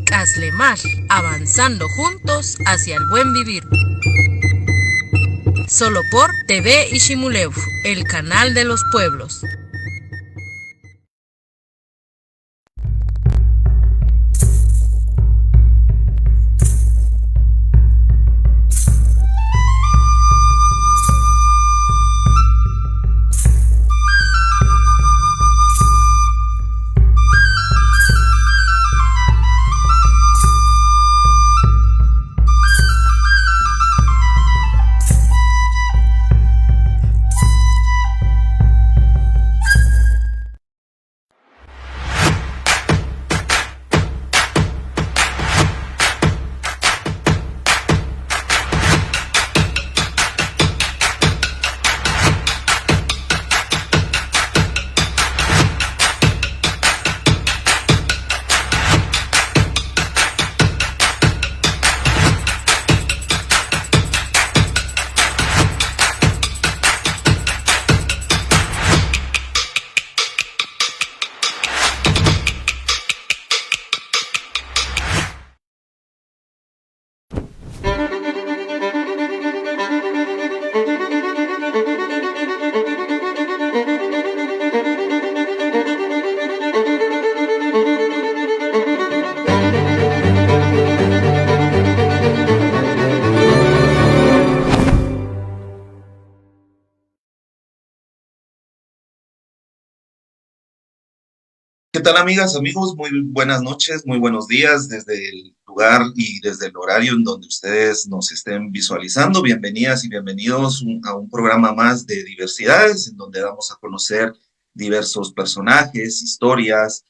Caslemar, avanzando juntos hacia el buen vivir. Solo por TV Ishimuleu, el canal de los pueblos. ¿Qué tal amigas, amigos? Muy buenas noches, muy buenos días desde el lugar y desde el horario en donde ustedes nos estén visualizando. Bienvenidas y bienvenidos a un programa más de diversidades en donde damos a conocer diversos personajes, historias,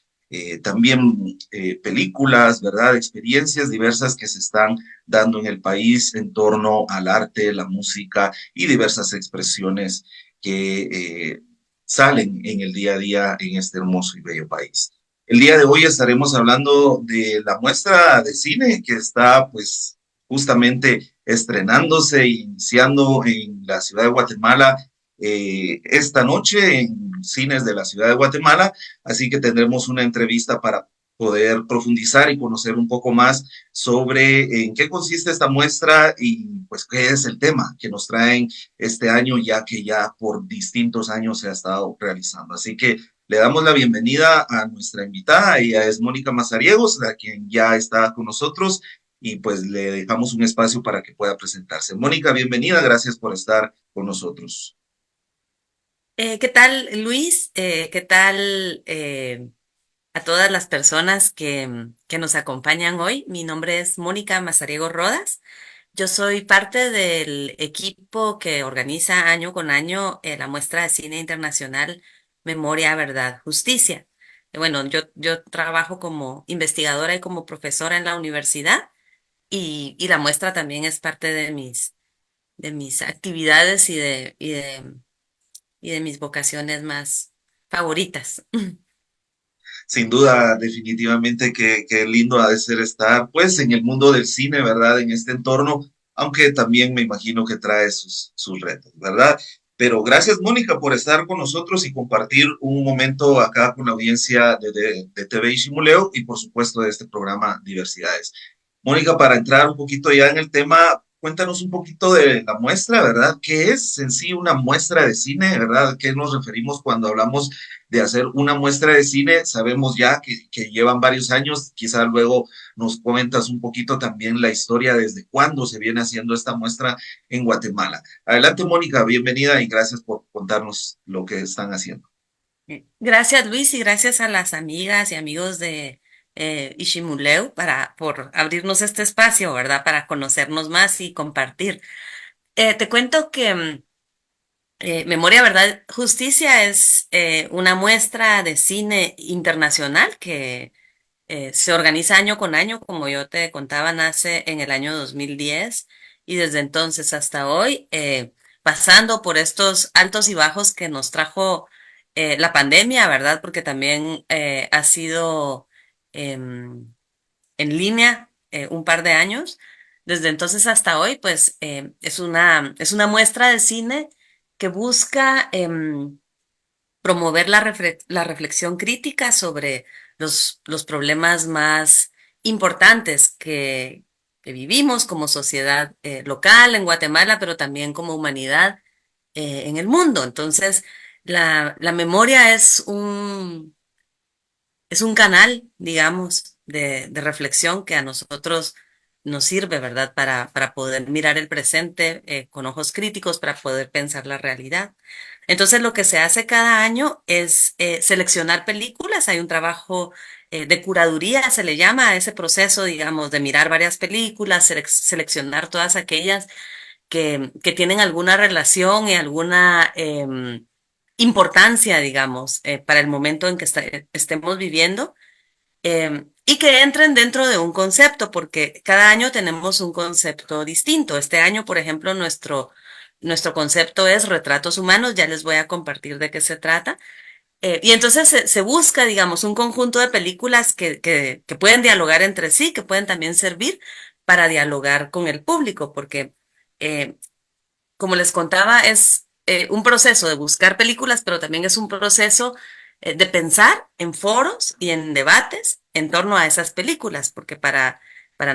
también películas, ¿verdad? Experiencias diversas que se están dando en el país en torno al arte, la música y diversas expresiones que salen en el día a día en este hermoso y bello país. El día de hoy estaremos hablando de la muestra de cine que está pues justamente estrenándose e iniciando en la ciudad de Guatemala esta noche en cines de la ciudad de Guatemala, así que tendremos una entrevista para poder profundizar y conocer un poco más sobre en qué consiste esta muestra y pues qué es el tema que nos traen este año, ya que ya por distintos años se ha estado realizando. Así que le damos la bienvenida a nuestra invitada, ella es Mónica Mazariegos, a quien ya está con nosotros, y pues le dejamos un espacio para que pueda presentarse. Mónica, bienvenida, gracias por estar con nosotros. ¿Qué tal, Luis? ¿Qué tal a todas las personas que nos acompañan hoy? Mi nombre es Mónica Mazariego Rodas. Yo soy parte del equipo que organiza año con año la muestra de cine internacional Memoria, Verdad, Justicia. Bueno, yo trabajo como investigadora y como profesora en la universidad y la muestra también es parte de mis actividades y de mis vocaciones más favoritas. Sin duda, definitivamente que lindo ha de ser estar pues en el mundo del cine, ¿verdad? En este entorno, aunque también me imagino que trae sus retos, ¿verdad? Pero gracias, Mónica, por estar con nosotros y compartir un momento acá con la audiencia de TV y Simuleo y por supuesto de este programa Diversidades. Mónica, para entrar un poquito ya en el tema, cuéntanos un poquito de la muestra, ¿verdad? ¿Qué es en sí una muestra de cine, ¿verdad? ¿A qué nos referimos cuando hablamos de hacer una muestra de cine? Sabemos ya que llevan varios años, quizá luego nos cuentas un poquito también la historia desde cuándo se viene haciendo esta muestra en Guatemala. Adelante, Mónica, bienvenida y gracias por contarnos lo que están haciendo. Gracias, Luis, y gracias a las amigas y amigos de Ishimuleu por abrirnos este espacio, ¿verdad? Para conocernos más y compartir. Te cuento que Memoria, Verdad, Justicia es una muestra de cine internacional que se organiza año con año, como yo te contaba, nace en el año 2010 y desde entonces hasta hoy, pasando por estos altos y bajos que nos trajo la pandemia, ¿verdad? Porque también ha sido en línea un par de años. Desde entonces hasta hoy, pues es una muestra de cine que busca promover la reflexión crítica sobre los problemas más importantes que vivimos como sociedad local en Guatemala, pero también como humanidad en el mundo. Entonces, la memoria es un canal, digamos, de reflexión que a nosotros nos sirve, ¿verdad? Para poder mirar el presente con ojos críticos, para poder pensar la realidad. Entonces, lo que se hace cada año es seleccionar películas. Hay un trabajo de curaduría, se le llama a ese proceso, digamos, de mirar varias películas, seleccionar todas aquellas que tienen alguna relación y alguna importancia, digamos, para el momento en que estemos viviendo y que entren dentro de un concepto, porque cada año tenemos un concepto distinto. Este año, por ejemplo, nuestro concepto es retratos humanos, ya les voy a compartir de qué se trata. Y entonces se busca, digamos, un conjunto de películas que pueden dialogar entre sí, que pueden también servir para dialogar con el público, porque eh, como les contaba, es un proceso de buscar películas, pero también es un proceso de pensar en foros y en debates en torno a esas películas, porque para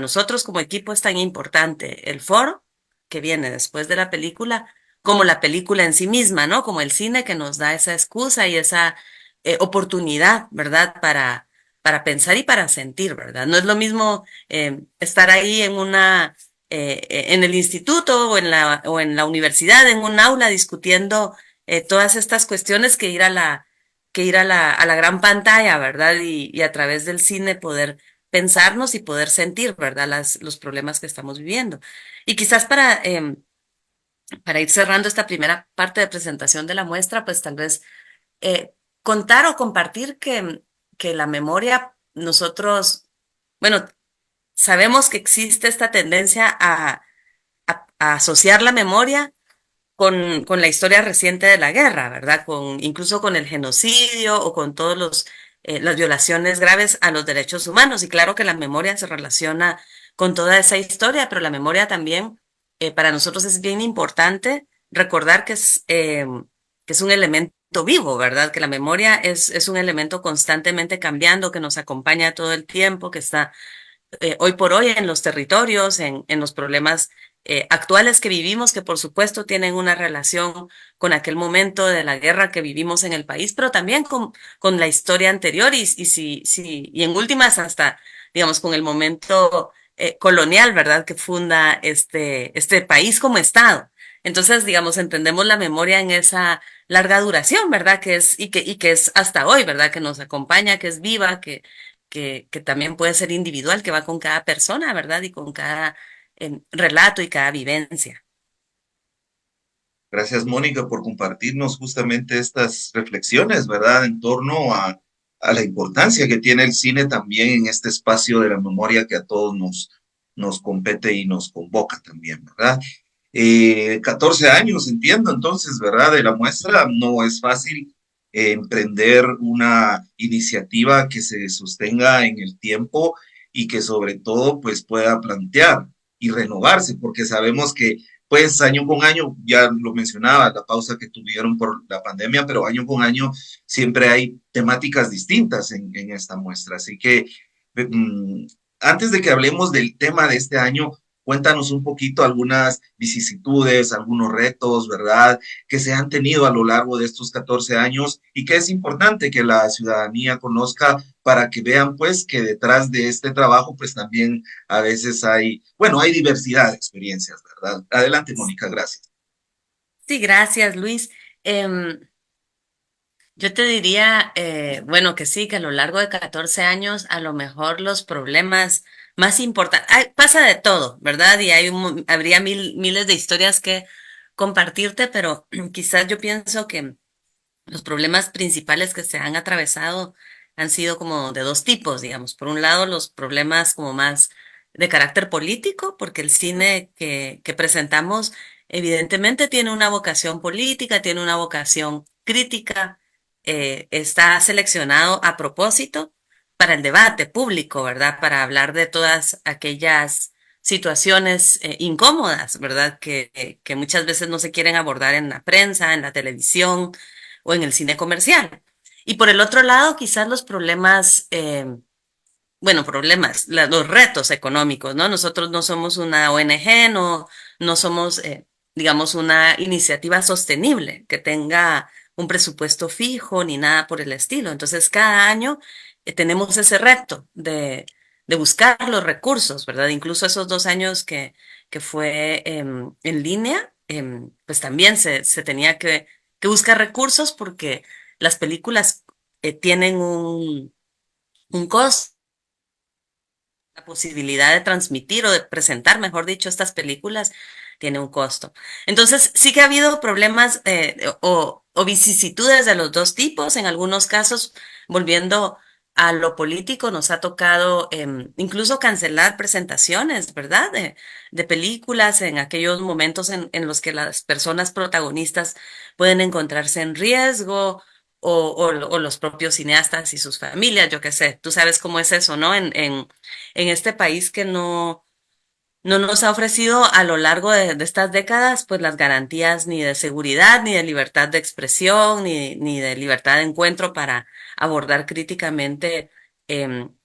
nosotros como equipo es tan importante el foro que viene después de la película, como la película en sí misma, ¿no? Como el cine que nos da esa excusa y esa oportunidad, ¿verdad? Para pensar y para sentir, ¿verdad? No es lo mismo estar ahí en el instituto o en la universidad, en un aula discutiendo todas estas cuestiones que ir a la gran pantalla, ¿verdad? Y a través del cine poder pensarnos y poder sentir, ¿verdad? Los problemas que estamos viviendo. Y quizás para ir cerrando esta primera parte de presentación de la muestra, pues tal vez eh, contar o compartir que la memoria, nosotros, bueno, sabemos que existe esta tendencia a asociar la memoria con la historia reciente de la guerra, ¿verdad? Incluso con el genocidio o con todos las violaciones graves a los derechos humanos. Y claro que la memoria se relaciona con toda esa historia, pero la memoria también para nosotros es bien importante recordar que es un elemento vivo, ¿verdad? Que la memoria es un elemento constantemente cambiando, que nos acompaña todo el tiempo, que está hoy por hoy en los territorios, en los problemas actuales que vivimos, que por supuesto tienen una relación con aquel momento de la guerra que vivimos en el país, pero también con la historia anterior y en últimas hasta, digamos, con el momento colonial, ¿verdad? Que funda este país como Estado. Entonces, digamos, entendemos la memoria en esa larga duración, ¿verdad? Y que es hasta hoy, ¿verdad? Que nos acompaña, que es viva, que también puede ser individual, que va con cada persona, ¿verdad? Y con cada relato y cada vivencia. Gracias, Mónica, por compartirnos justamente estas reflexiones, ¿verdad? En torno a la importancia que tiene el cine también en este espacio de la memoria que a todos nos compete y nos convoca también, ¿verdad? 14 años, entiendo entonces, ¿verdad? De la muestra, no es fácil emprender una iniciativa que se sostenga en el tiempo y que sobre todo pues pueda plantear y renovarse, porque sabemos que pues año con año, ya lo mencionaba, la pausa que tuvieron por la pandemia, pero año con año siempre hay temáticas distintas en esta muestra. Así que mm, antes de que hablemos del tema de este año, cuéntanos un poquito algunas vicisitudes, algunos retos, ¿verdad?, que se han tenido a lo largo de estos 14 años y que es importante que la ciudadanía conozca para que vean, pues, que detrás de este trabajo, pues, también a veces hay, bueno, hay diversidad de experiencias, ¿verdad? Adelante, Mónica, gracias. Sí, gracias, Luis. Yo te diría, bueno, que sí, que a lo largo de 14 años, a lo mejor los problemas más importantes, pasa de todo, ¿verdad? Y habría miles de historias que compartirte, pero quizás yo pienso que los problemas principales que se han atravesado han sido como de dos tipos, digamos. Por un lado, los problemas como más de carácter político, porque el cine que presentamos evidentemente tiene una vocación política, tiene una vocación crítica, está seleccionado a propósito para el debate público, ¿verdad? Para hablar de todas aquellas situaciones incómodas, ¿verdad? Que muchas veces no se quieren abordar en la prensa, en la televisión o en el cine comercial. Y por el otro lado, quizás los problemas bueno, problemas, los retos económicos, ¿no? Nosotros no somos una ONG, no somos, digamos, una iniciativa sostenible que tenga un presupuesto fijo ni nada por el estilo. Entonces, cada año tenemos ese reto de buscar los recursos, ¿verdad? Incluso esos 2 años que fue en línea, pues también se tenía que buscar recursos porque las películas tienen un costo, la posibilidad de transmitir o de presentar, mejor dicho, estas películas tiene un costo. Entonces, sí que ha habido problemas o vicisitudes de los dos tipos. En algunos casos, volviendo a lo político, nos ha tocado incluso cancelar presentaciones, ¿verdad? De películas en aquellos momentos en los que las personas protagonistas pueden encontrarse en riesgo o los propios cineastas y sus familias, yo qué sé. Tú sabes cómo es eso, ¿no? En este país que no nos ha ofrecido a lo largo de estas décadas, pues las garantías ni de seguridad, ni de libertad de expresión, ni de libertad de encuentro para abordar críticamente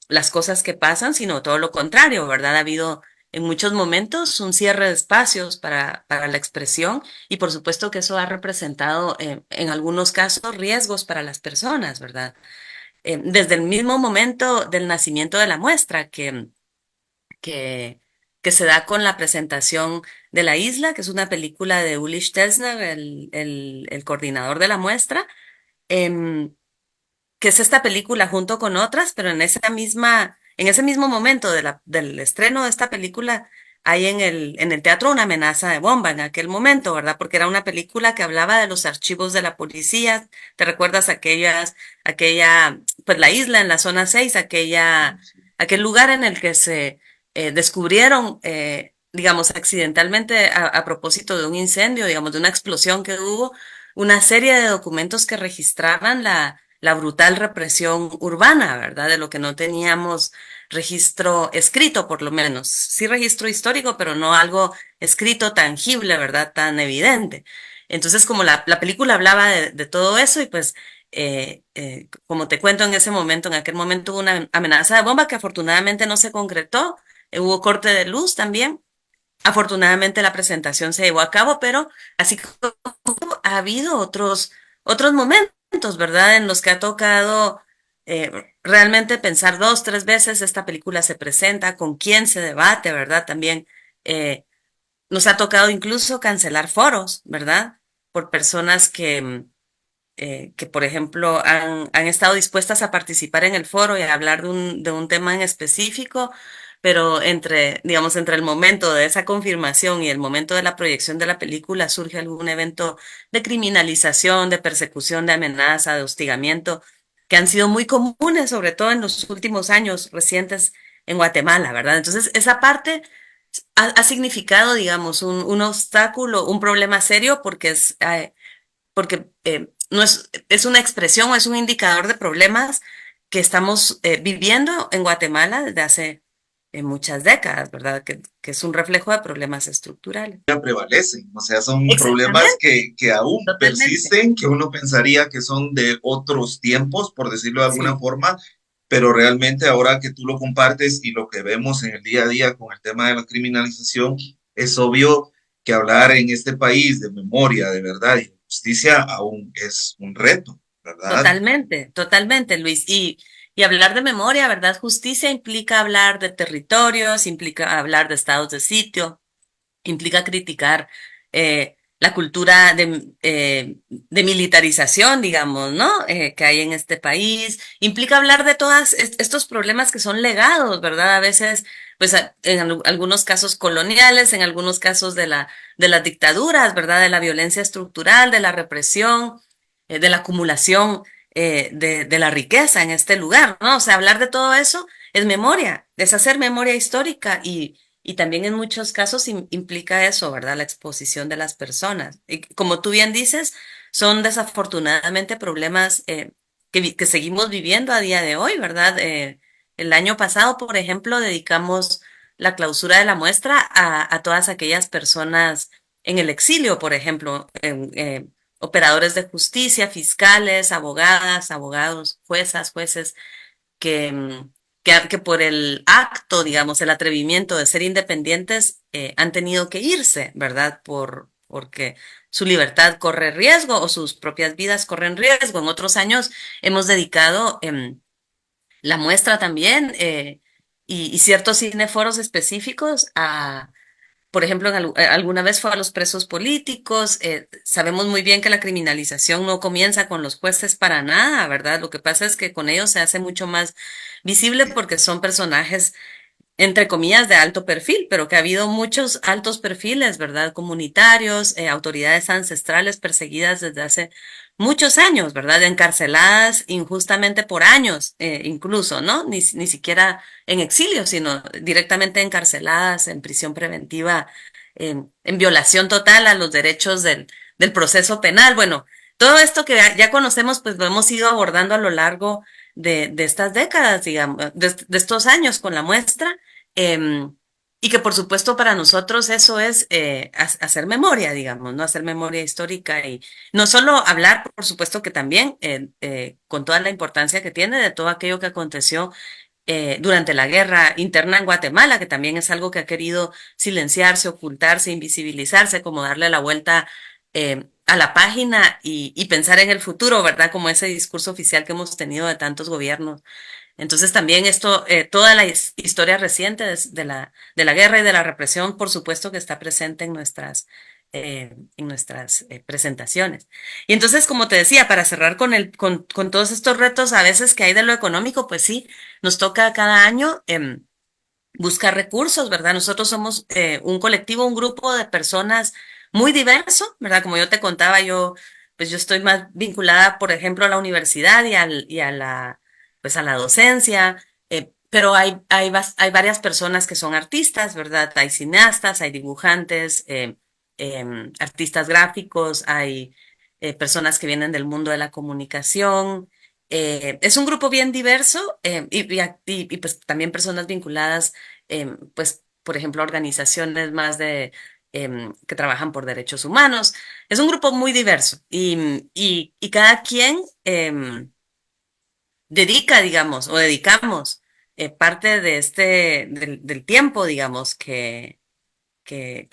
las cosas que pasan, sino todo lo contrario, ¿verdad? Ha habido en muchos momentos un cierre de espacios para la expresión y por supuesto que eso ha representado en algunos casos riesgos para las personas, ¿verdad? Desde el mismo momento del nacimiento de la muestra, que, que se da con la presentación de La Isla, que es una película de Uli Stelzner, el coordinador de la muestra, em, que es esta película junto con otras, pero en ese mismo momento del estreno de esta película, hay en el teatro una amenaza de bomba en aquel momento, ¿verdad? Porque era una película que hablaba de los archivos de la policía. ¿Te recuerdas pues la isla en la zona 6, aquel lugar en el que se descubrieron, digamos, accidentalmente a propósito de un incendio, digamos, de una explosión que hubo, una serie de documentos que registraban la brutal represión urbana, ¿verdad? De lo que no teníamos registro escrito, por lo menos. Sí registro histórico, pero no algo escrito tangible, ¿verdad? Tan evidente. Entonces, como la película hablaba de todo eso y pues, como te cuento en ese momento, en aquel momento hubo una amenaza de bomba que afortunadamente no se concretó, hubo corte de luz también. Afortunadamente la presentación se llevó a cabo, pero así como ha habido otros momentos, ¿verdad? En los que ha tocado realmente pensar dos, tres veces esta película se presenta, con quién se debate, ¿verdad? También eh, nos ha tocado incluso cancelar foros, ¿verdad? Por personas que por ejemplo, han estado dispuestas a participar en el foro y a hablar de un tema en específico, pero digamos, entre el momento de esa confirmación y el momento de la proyección de la película surge algún evento de criminalización, de persecución, de amenaza, de hostigamiento, que han sido muy comunes, sobre todo en los últimos años recientes en Guatemala, ¿verdad? Entonces, esa parte ha significado, digamos, un obstáculo, un problema serio porque no es una expresión o es un indicador de problemas que estamos viviendo en Guatemala desde hace muchas décadas, ¿verdad? Que es un reflejo de problemas estructurales. Ya prevalecen, o sea, son problemas Exactamente, que aún totalmente. persisten, que uno pensaría que son de otros tiempos, por decirlo de alguna Sí, forma, pero realmente ahora que tú lo compartes y lo que vemos en el día a día con el tema de la criminalización, es obvio que hablar en este país de memoria, de verdad y de justicia aún es un reto, ¿verdad? totalmente, totalmente, Luis. Y hablar de memoria, ¿verdad? Justicia implica hablar de territorios, implica hablar de estados de sitio, implica criticar la cultura de militarización, digamos, ¿no? Que hay en este país. Implica hablar de todos estos problemas que son legados, ¿verdad? A veces, pues en algunos casos coloniales, en algunos casos de las dictaduras, ¿verdad? De la violencia estructural, de la represión, de la acumulación de la riqueza en este lugar, ¿no? O sea, hablar de todo eso es memoria, es hacer memoria histórica y también en muchos casos implica eso, ¿verdad? La exposición de las personas. Y como tú bien dices, son desafortunadamente problemas que seguimos viviendo a día de hoy, ¿verdad? El año pasado, por ejemplo, dedicamos la clausura de la muestra a todas aquellas personas en el exilio, por ejemplo, operadores de justicia, fiscales, abogadas, abogados, juezas, jueces que, que por el acto, digamos, el atrevimiento de ser independientes, han tenido que irse, ¿verdad? Porque su libertad corre riesgo o sus propias vidas corren riesgo. En otros años hemos dedicado la muestra también y ciertos cineforos específicos a por ejemplo, alguna vez fue a los presos políticos. Sabemos muy bien que la criminalización no comienza con los jueces para nada, ¿verdad? Lo que pasa es que con ellos se hace mucho más visible porque son personajes entre comillas, de alto perfil, pero que ha habido muchos altos perfiles, ¿verdad? Comunitarios, autoridades ancestrales perseguidas desde hace muchos años, ¿verdad? Encarceladas injustamente por años, incluso, ¿no? Ni siquiera en exilio, sino directamente encarceladas en prisión preventiva, en violación total a los derechos del proceso penal. Bueno, todo esto que ya conocemos, pues lo hemos ido abordando a lo largo de estas décadas, digamos, de estos años con la muestra. Em, y que por supuesto para nosotros eso es hacer memoria, digamos, ¿no? Hacer memoria histórica y no solo hablar, por supuesto que también con toda la importancia que tiene de todo aquello que aconteció durante la guerra interna en Guatemala, que también es algo que ha querido silenciarse, ocultarse, invisibilizarse, como darle la vuelta a la página y pensar en el futuro, ¿verdad? Como ese discurso oficial que hemos tenido de tantos gobiernos. Entonces también esto, toda la historia reciente de la guerra y de la represión, por supuesto que está presente en nuestras presentaciones. Y entonces, como te decía, para cerrar con todos estos retos a veces que hay de lo económico, pues sí, nos toca cada año buscar recursos, ¿verdad? Nosotros somos un colectivo, un grupo de personas muy diverso, ¿verdad? Como yo te contaba, pues yo estoy más vinculada, por ejemplo, a la universidad y a pues a la docencia, pero hay varias personas que son artistas, ¿verdad? Hay cineastas, hay dibujantes, artistas gráficos, hay personas que vienen del mundo de la comunicación. Es un grupo bien diverso y, pues también personas vinculadas, pues, por ejemplo, organizaciones más que trabajan por derechos humanos. Es un grupo muy diverso y cada quien dedica, digamos, o dedicamos parte de del tiempo, digamos, que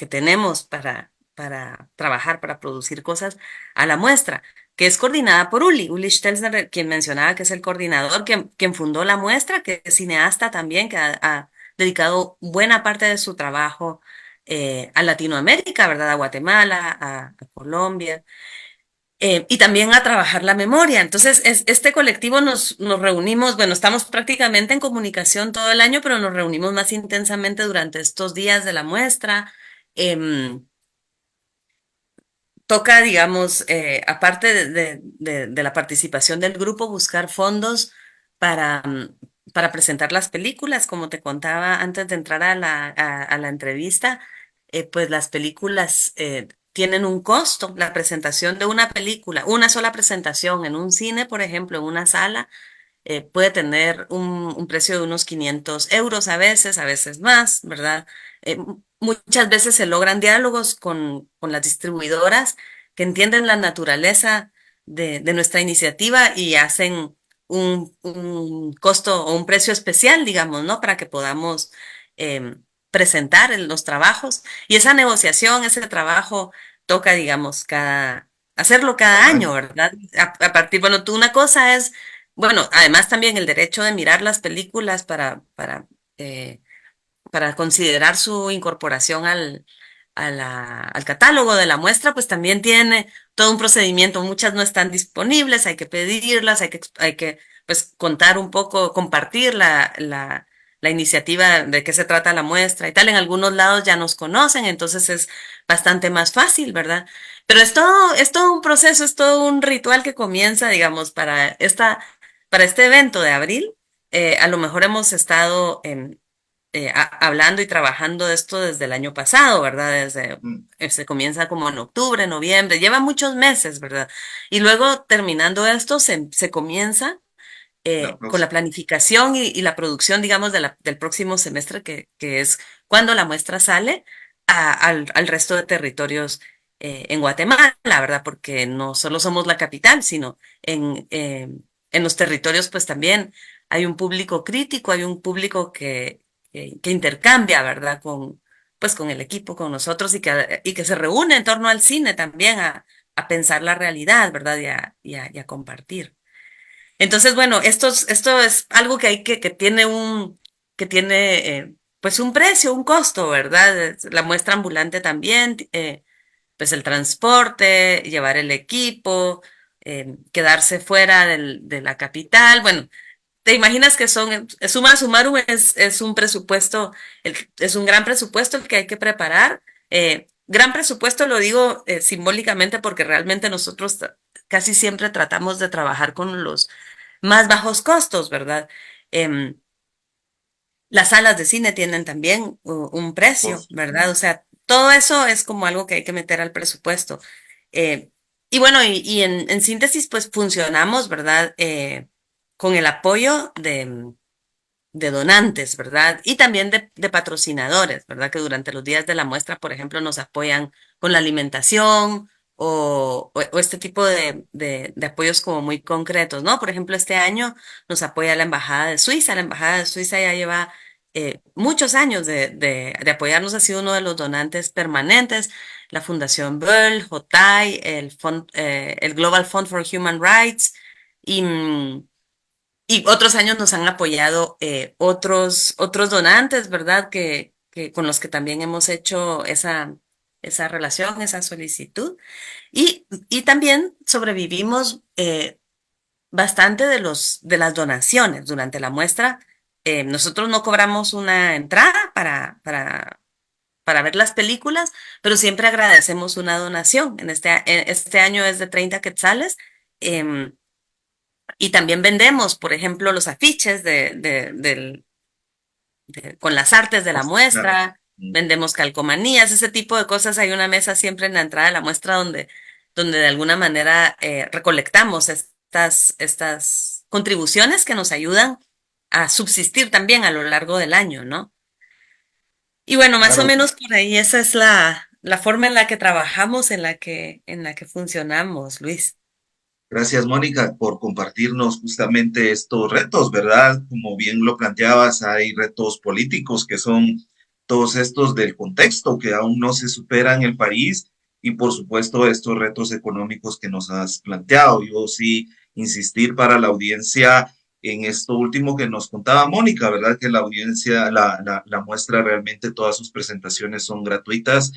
tenemos para trabajar, para producir cosas a la muestra, que es coordinada por Uli Stelzner, quien mencionaba que es el coordinador, quien fundó la muestra, que es cineasta también, que ha dedicado buena parte de su trabajo a Latinoamérica, ¿verdad? A Guatemala, a Colombia. Y también a trabajar la memoria. Entonces, este colectivo nos reunimos, bueno, estamos prácticamente en comunicación todo el año, pero nos reunimos más intensamente durante estos días de la muestra. Em, Toca, digamos, aparte de la participación del grupo, buscar fondos para presentar las películas. Como te contaba antes de entrar a la entrevista, pues las películas tienen un costo. La presentación de una película, una sola presentación en un cine, por ejemplo, en una sala, puede tener un precio de unos 500 euros a veces más, ¿verdad? Muchas veces se logran diálogos con las distribuidoras que entienden la naturaleza de nuestra iniciativa y hacen un costo o un precio especial, digamos, ¿no? Para que podamos presentar los trabajos. Y esa negociación, ese trabajo toca, digamos, hacerlo cada Cada año, año. ¿verdad? A partir, bueno, una cosa es bueno, además también el derecho de mirar las películas eh, para considerar su incorporación al catálogo de la muestra, pues también tiene todo un procedimiento. Muchas no están disponibles, hay que pedirlas, hay que pues contar un poco, compartir la iniciativa de qué se trata la muestra y tal. En algunos lados ya nos conocen, entonces es bastante más fácil, ¿verdad? Pero es todo un proceso, es todo un ritual que comienza, digamos, para este evento de abril. A lo mejor hemos estado hablando y trabajando de esto desde el año pasado, ¿verdad? Mm, Se comienza como en octubre, noviembre, lleva muchos meses, ¿verdad? Y luego terminando esto, se comienza la con la próxima. planificación y la producción, digamos, del próximo semestre, que es cuando la muestra sale al resto de territorios en Guatemala, ¿verdad? Porque no solo somos la capital, sino en los territorios, pues también hay un público crítico, hay un público que intercambia, ¿verdad? Pues con el equipo, con nosotros y que se reúne en torno al cine también a pensar la realidad, ¿verdad? Y a compartir. Entonces, bueno, esto es algo que tiene pues un precio, un costo, ¿verdad? La muestra ambulante también, pues el transporte, llevar el equipo, quedarse fuera de la capital. Bueno, te imaginas que suma sumarum es un presupuesto, es un gran presupuesto el que hay que preparar. Gran presupuesto lo digo simbólicamente porque realmente nosotros casi siempre tratamos de trabajar con los más bajos costos, ¿verdad? Em, las salas de cine tienen también un Por precio, ¿verdad? O supuesto. sea, todo eso es como algo que hay que meter al presupuesto. Eh, y bueno, y en síntesis, pues funcionamos, ¿verdad? Con el apoyo de donantes, ¿verdad? Y también de patrocinadores, ¿verdad? Que durante los días de la muestra, por ejemplo, nos apoyan con la alimentación o este tipo de apoyos como muy concretos, ¿no? Por ejemplo, este año nos apoya la Embajada de Suiza. La Embajada de Suiza ya lleva muchos años de apoyarnos, ha sido uno de los donantes permanentes. La Fundación Böll, JOTAI, el Global Fund for Human Rights y... y otros años nos han apoyado otros donantes, ¿verdad? Con los que también hemos hecho esa relación, esa solicitud. Y también sobrevivimos bastante de las donaciones durante la muestra. Nosotros no cobramos una entrada para ver las películas, pero siempre agradecemos una donación. Este año es de 30 quetzales. em, y también vendemos, por ejemplo, los afiches con las artes de la Pues, claro. muestra, vendemos calcomanías, ese tipo de cosas. Hay una mesa siempre en la entrada de la muestra donde de alguna manera recolectamos estas contribuciones que nos ayudan a subsistir también a lo largo del año, ¿no? Y bueno, más o Claro. menos por ahí esa es la forma en la que trabajamos, en la que funcionamos, Luis. Gracias, Mónica, por compartirnos justamente estos retos, ¿verdad? Como bien lo planteabas, hay retos políticos que son todos estos del contexto que aún no se supera en el país y por supuesto estos retos económicos que nos has planteado. Yo sí insistir para la audiencia en esto último que nos contaba Mónica, ¿verdad? Que la audiencia, la muestra realmente todas sus presentaciones son gratuitas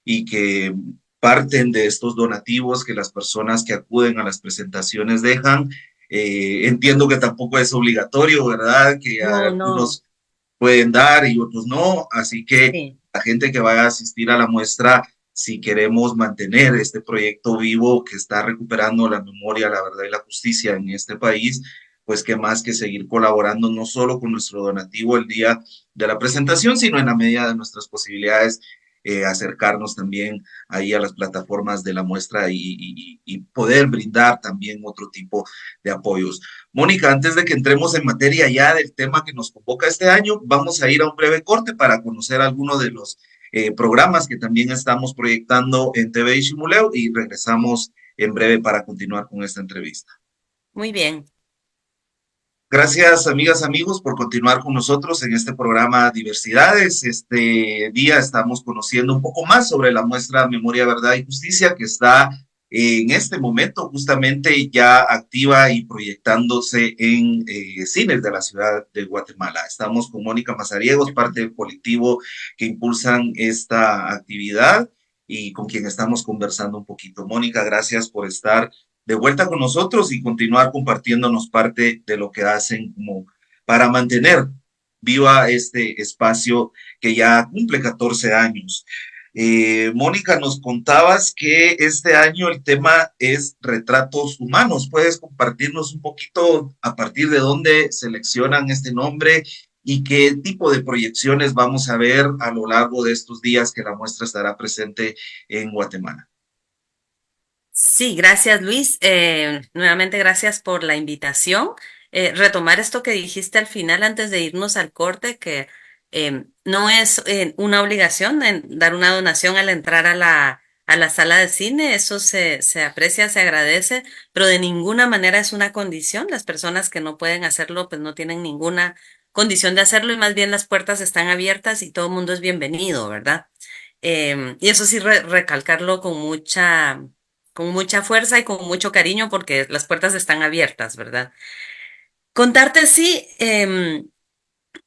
y que parten de estos donativos que las personas que acuden a las presentaciones dejan. Entiendo que tampoco es obligatorio, ¿verdad? Que No, no, algunos pueden dar y otros no, así que sí. la gente que vaya a asistir a la muestra, si queremos mantener este proyecto vivo que está recuperando la memoria, la verdad y la justicia en este país, pues qué más que seguir colaborando no solo con nuestro donativo el día de la presentación, sino en la medida de nuestras posibilidades acercarnos también ahí a las plataformas de la muestra y poder brindar también otro tipo de apoyos. Mónica, antes de que entremos en materia ya del tema que nos convoca este año, vamos a ir a un breve corte para conocer algunos de los programas que también estamos proyectando en TV y Shimuleo y regresamos en breve para continuar con esta entrevista. Muy bien. Gracias, amigas, amigos, por continuar con nosotros en este programa Diversidades. Este día estamos conociendo un poco más sobre la muestra Memoria, Verdad y Justicia que está en este momento justamente ya activa y proyectándose en cines de la ciudad de Guatemala. Estamos con Mónica Mazariegos, parte del colectivo que impulsan esta actividad y con quien estamos conversando un poquito. Mónica, gracias por estar de vuelta con nosotros y continuar compartiéndonos parte de lo que hacen como para mantener viva este espacio que ya cumple 14 años. Mónica, nos contabas que este año el tema es retratos humanos. ¿Puedes compartirnos un poquito a partir de dónde seleccionan este nombre y qué tipo de proyecciones vamos a ver a lo largo de estos días que la muestra estará presente en Guatemala? Sí, gracias Luis. Nuevamente gracias por la invitación. Retomar esto que dijiste al final antes de irnos al corte, que no es una obligación dar una donación al entrar a la sala de cine, eso se aprecia, se agradece, pero de ninguna manera es una condición. Las personas que no pueden hacerlo, pues no tienen ninguna condición de hacerlo y más bien las puertas están abiertas y todo el mundo es bienvenido, ¿verdad? Y eso sí, recalcarlo con mucha fuerza y con mucho cariño porque las puertas están abiertas, ¿verdad? Contarte, sí,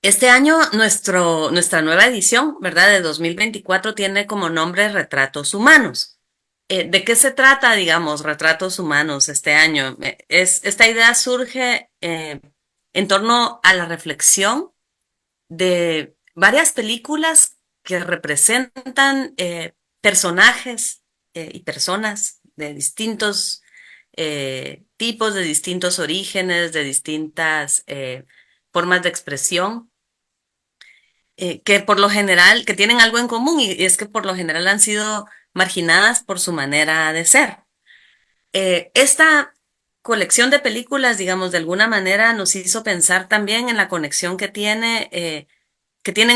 este año nuestra nueva edición, ¿verdad? De 2024 tiene como nombre Retratos Humanos. ¿De qué se trata, digamos, Retratos Humanos este año? Esta idea surge en torno a la reflexión de varias películas que representan personajes y personas de distintos tipos, de distintos orígenes, de distintas formas de expresión, que por lo general, que tienen algo en común y es que por lo general han sido marginadas por su manera de ser. Esta colección de películas, digamos, de alguna manera nos hizo pensar también en la conexión que tienen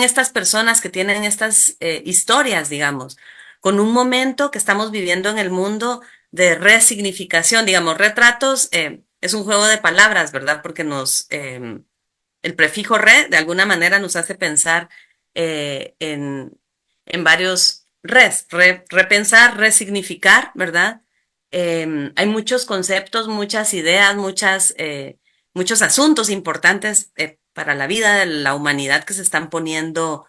estas personas, que tienen estas historias, digamos, con un momento que estamos viviendo en el mundo de resignificación, digamos, retratos, es un juego de palabras, ¿verdad? Porque el prefijo re de alguna manera nos hace pensar eh, en, en varios repensar, resignificar, ¿verdad? Hay muchos conceptos, muchas ideas, muchos asuntos importantes para la vida de la humanidad que se están poniendo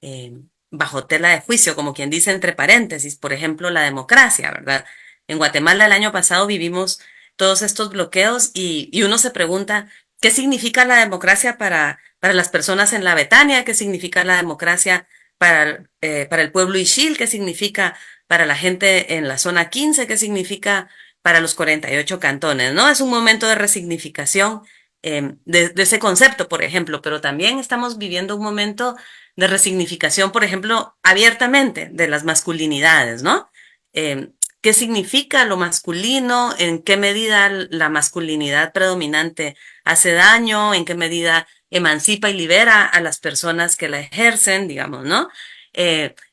eh, bajo tela de juicio, como quien dice entre paréntesis, por ejemplo, la democracia, ¿verdad? En Guatemala el año pasado vivimos todos estos bloqueos y uno se pregunta, ¿qué significa la democracia para las personas en la Betania? ¿Qué significa la democracia para el pueblo Ixil? ¿Qué significa para la gente en la zona 15? ¿Qué significa para los 48 cantones? ¿No? Es un momento de resignificación de ese concepto, por ejemplo, pero también estamos viviendo un momento de resignificación, por ejemplo, abiertamente de las masculinidades, ¿no? Eh, ¿Qué significa lo masculino? ¿En qué medida la masculinidad predominante hace daño? ¿En qué medida emancipa y libera a las personas que la ejercen, digamos, ¿no?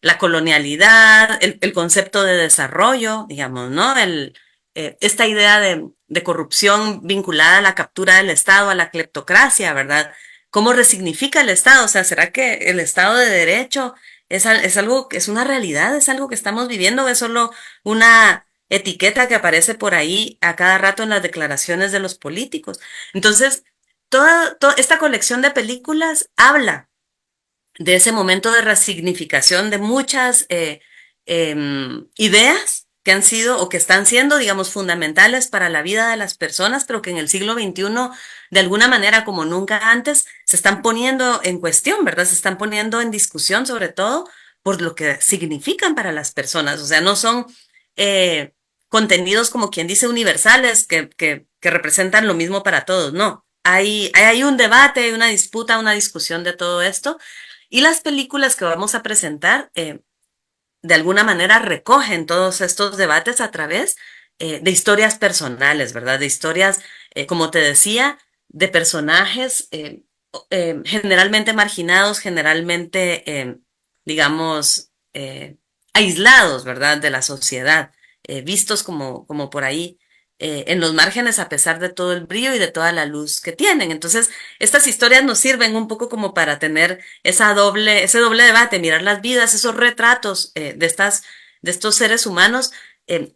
La colonialidad, el concepto de desarrollo, digamos, ¿no? Esta idea de corrupción vinculada a la captura del Estado, a la cleptocracia, ¿verdad? ¿Cómo resignifica el Estado? O sea, ¿será que el Estado de Derecho es algo, es una realidad, es algo que estamos viviendo, es solo una etiqueta que aparece por ahí a cada rato en las declaraciones de los políticos? Entonces, toda esta colección de películas habla de ese momento de resignificación de muchas ideas que han sido o que están siendo, digamos, fundamentales para la vida de las personas, pero que en el siglo XXI, de alguna manera, como nunca antes, se están poniendo en cuestión, ¿verdad? Se están poniendo en discusión, sobre todo por lo que significan para las personas. O sea, no son eh, contenidos como quien dice universales que representan lo mismo para todos, no. Hay un debate, hay una disputa, una discusión de todo esto y las películas que vamos a presentar, de alguna manera, recogen todos estos debates a través de historias personales, ¿verdad? De historias, como te decía, de personajes generalmente marginados, generalmente, digamos, aislados, ¿verdad? De la sociedad, vistos como por ahí. En los márgenes a pesar de todo el brillo y de toda la luz que tienen. Entonces, estas historias nos sirven un poco como para tener ese doble debate, mirar las vidas, esos retratos de estos seres humanos,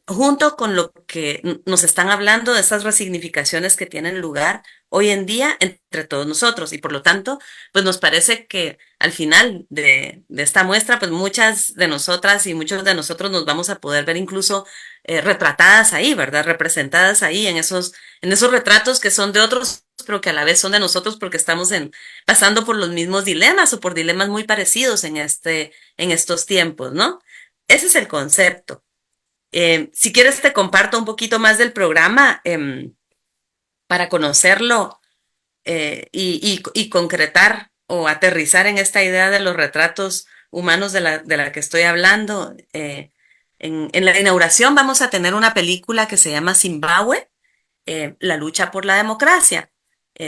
junto con lo que nos están hablando de estas resignificaciones que tienen lugar hoy en día entre todos nosotros. Y por lo tanto, pues nos parece que al final de esta muestra, pues muchas de nosotras y muchos de nosotros nos vamos a poder ver incluso retratadas ahí, ¿verdad? Representadas ahí en esos retratos que son de otros, pero que a la vez son de nosotros porque estamos pasando por los mismos dilemas o por dilemas muy parecidos en estos tiempos, ¿no? Ese es el concepto. Si quieres, te comparto un poquito más del programa para conocerlo y concretar o aterrizar en esta idea de los retratos humanos de la que estoy hablando. En la inauguración vamos a tener una película que se llama Zimbabue, la lucha por la democracia.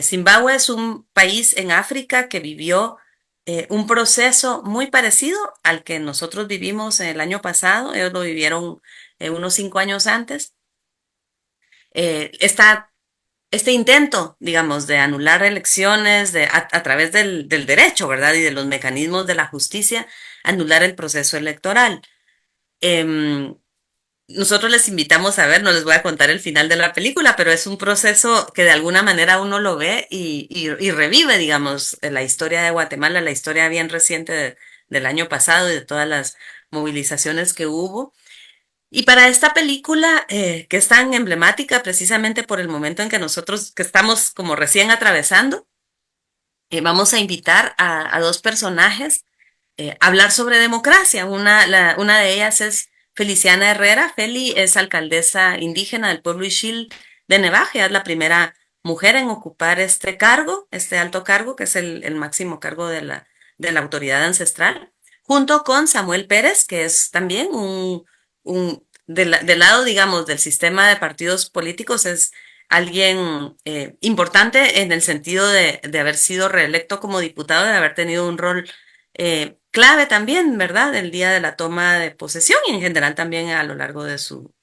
Zimbabue es un país en África que vivió un proceso muy parecido al que nosotros vivimos el año pasado. Ellos lo vivieron unos 5 años antes. Este intento, digamos, de anular elecciones a través del derecho, ¿verdad? Y de los mecanismos de la justicia, anular el proceso electoral. Em, Nosotros les invitamos a ver, no les voy a contar el final de la película, pero es un proceso que de alguna manera uno lo ve y revive, digamos, la historia de Guatemala, la historia bien reciente del año pasado y de todas las movilizaciones que hubo. Y para esta película, que es tan emblemática precisamente por el momento en que nosotros, que estamos como recién atravesando, vamos a invitar a dos personajes hablar sobre democracia. Una de ellas es Feliciana Herrera. Feli es alcaldesa indígena del pueblo Ixil de Nevaje, es la primera mujer en ocupar este cargo, este alto cargo, que es el máximo cargo de la autoridad ancestral, junto con Samuel Pérez, que es también del lado, digamos, del sistema de partidos políticos, es alguien importante en el sentido de haber sido reelecto como diputado, de haber tenido un rol clave también, ¿verdad? El día de la toma de posesión y en general también a lo largo de su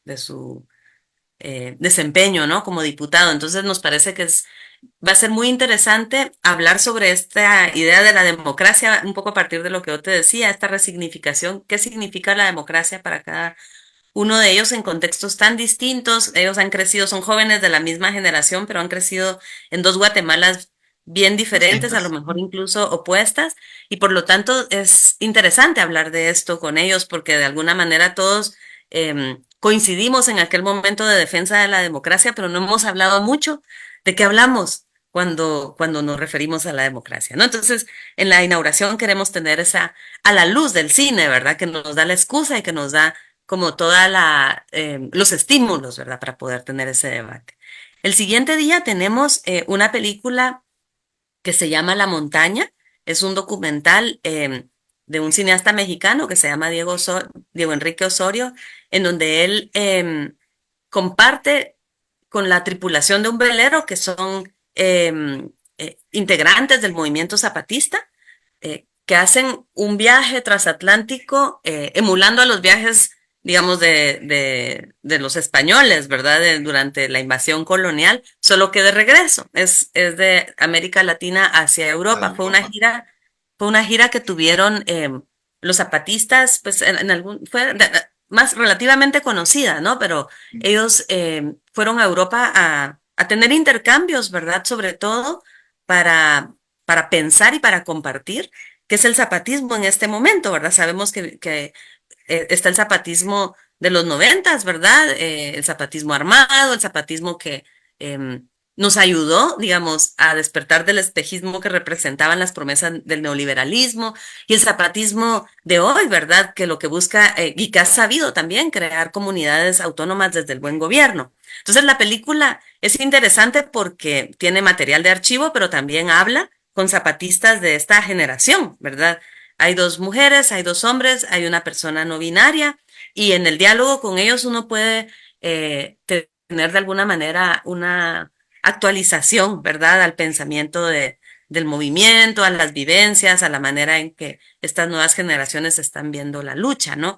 desempeño, ¿no? Como diputado. Entonces nos parece que va a ser muy interesante hablar sobre esta idea de la democracia, un poco a partir de lo que yo te decía, esta resignificación, qué significa la democracia para cada uno de ellos en contextos tan distintos. Ellos han crecido, son jóvenes de la misma generación, pero han crecido en dos Guatemalas bien diferentes, a lo Distintas. mejor incluso opuestas, y por lo tanto es interesante hablar de esto con ellos porque de alguna manera todos coincidimos en aquel momento de defensa de la democracia, pero no hemos hablado mucho de qué hablamos cuando nos referimos a la democracia, ¿no? Entonces, en la inauguración queremos tener esa, a la luz del cine, ¿verdad? Que nos da la excusa y que nos da como los estímulos, ¿verdad? Para poder tener ese debate. El siguiente día tenemos una película que se llama La Montaña. Es un documental de un cineasta mexicano que se llama Diego Enrique Osorio, en donde él comparte con la tripulación de un velero que son integrantes del movimiento zapatista, que hacen un viaje transatlántico emulando a los viajes, digamos, de los españoles, ¿verdad? Durante la invasión colonial, solo que de regreso. Es de América Latina hacia A Europa. Europa. Fue una gira que tuvieron los zapatistas, pues más relativamente conocida, ¿no? Pero ellos fueron a Europa a tener intercambios, ¿verdad? Sobre todo para, para pensar y para compartir qué es el zapatismo en este momento, ¿verdad? Sabemos que está el zapatismo de los 90, ¿verdad? El zapatismo armado, el zapatismo que nos ayudó, digamos, a despertar del espejismo que representaban las promesas del neoliberalismo y el zapatismo de hoy, ¿verdad? Que lo que busca, y que ha sabido también crear comunidades autónomas desde el buen gobierno. Entonces la película es interesante porque tiene material de archivo, pero también habla con zapatistas de esta generación, ¿verdad? Hay dos mujeres, hay dos hombres, hay una persona no binaria y en el diálogo con ellos uno puede tener de alguna manera una actualización, ¿verdad? Al pensamiento del movimiento, a las vivencias, a la manera en que estas nuevas generaciones están viendo la lucha, ¿no?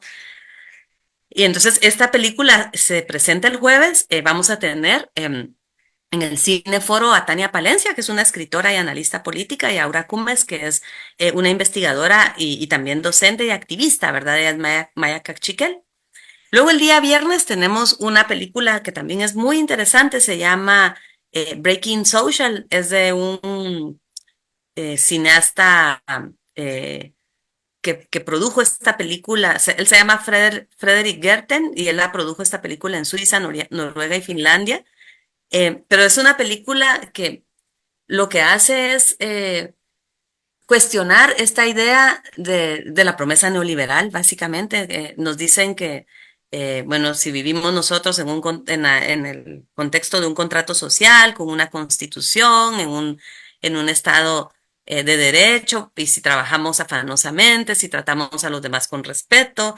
Y entonces esta película se presenta el jueves, vamos a tener en el Cineforo a Tania Palencia, que es una escritora y analista política, y Aura Cumes, que es una investigadora y también docente y activista, ¿verdad? Ella es Maya Cachiquel. Luego el día viernes tenemos una película que también es muy interesante, se llama Breaking Social, es de un cineasta que produjo esta película. Él se llama Frederick Gerten y él la produjo esta película en Suiza, Noruega y Finlandia. Pero es una película que lo que hace es cuestionar esta idea de la promesa neoliberal, básicamente. Nos dicen que, bueno, si vivimos nosotros en el contexto de un contrato social, con una constitución, en un estado de derecho, y si trabajamos afanosamente, si tratamos a los demás con respeto,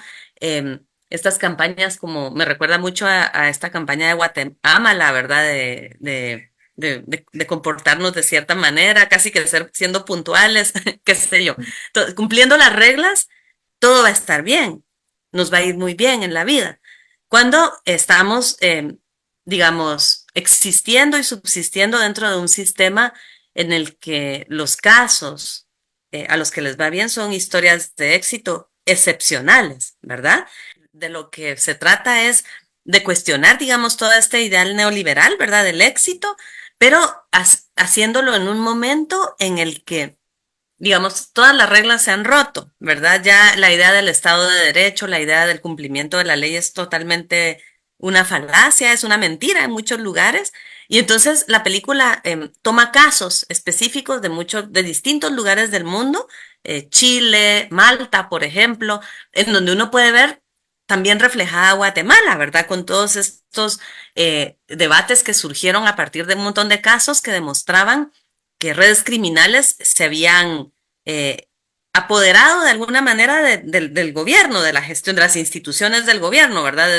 estas campañas como me recuerda mucho a esta campaña de Guatemala, ¿verdad? de comportarnos de cierta manera, casi que siendo puntuales, qué sé yo, cumpliendo las reglas, todo va a estar bien, nos va a ir muy bien en la vida. Cuando estamos, digamos, existiendo y subsistiendo dentro de un sistema en el que los casos a los que les va bien son historias de éxito excepcionales, ¿verdad? De lo que se trata es de cuestionar, digamos, todo este ideal neoliberal, ¿verdad? Del éxito, pero haciéndolo en un momento en el que, digamos, todas las reglas se han roto, ¿verdad? Ya la idea del Estado de Derecho, la idea del cumplimiento de la ley es totalmente una falacia, es una mentira en muchos lugares. Y entonces la película toma casos específicos de distintos lugares del mundo, Chile, Malta, por ejemplo, en donde uno puede ver también reflejada Guatemala, ¿verdad? Con todos estos debates que surgieron a partir de un montón de casos que demostraban que redes criminales se habían eh, apoderado de alguna manera del gobierno, de la gestión de las instituciones del gobierno, ¿verdad?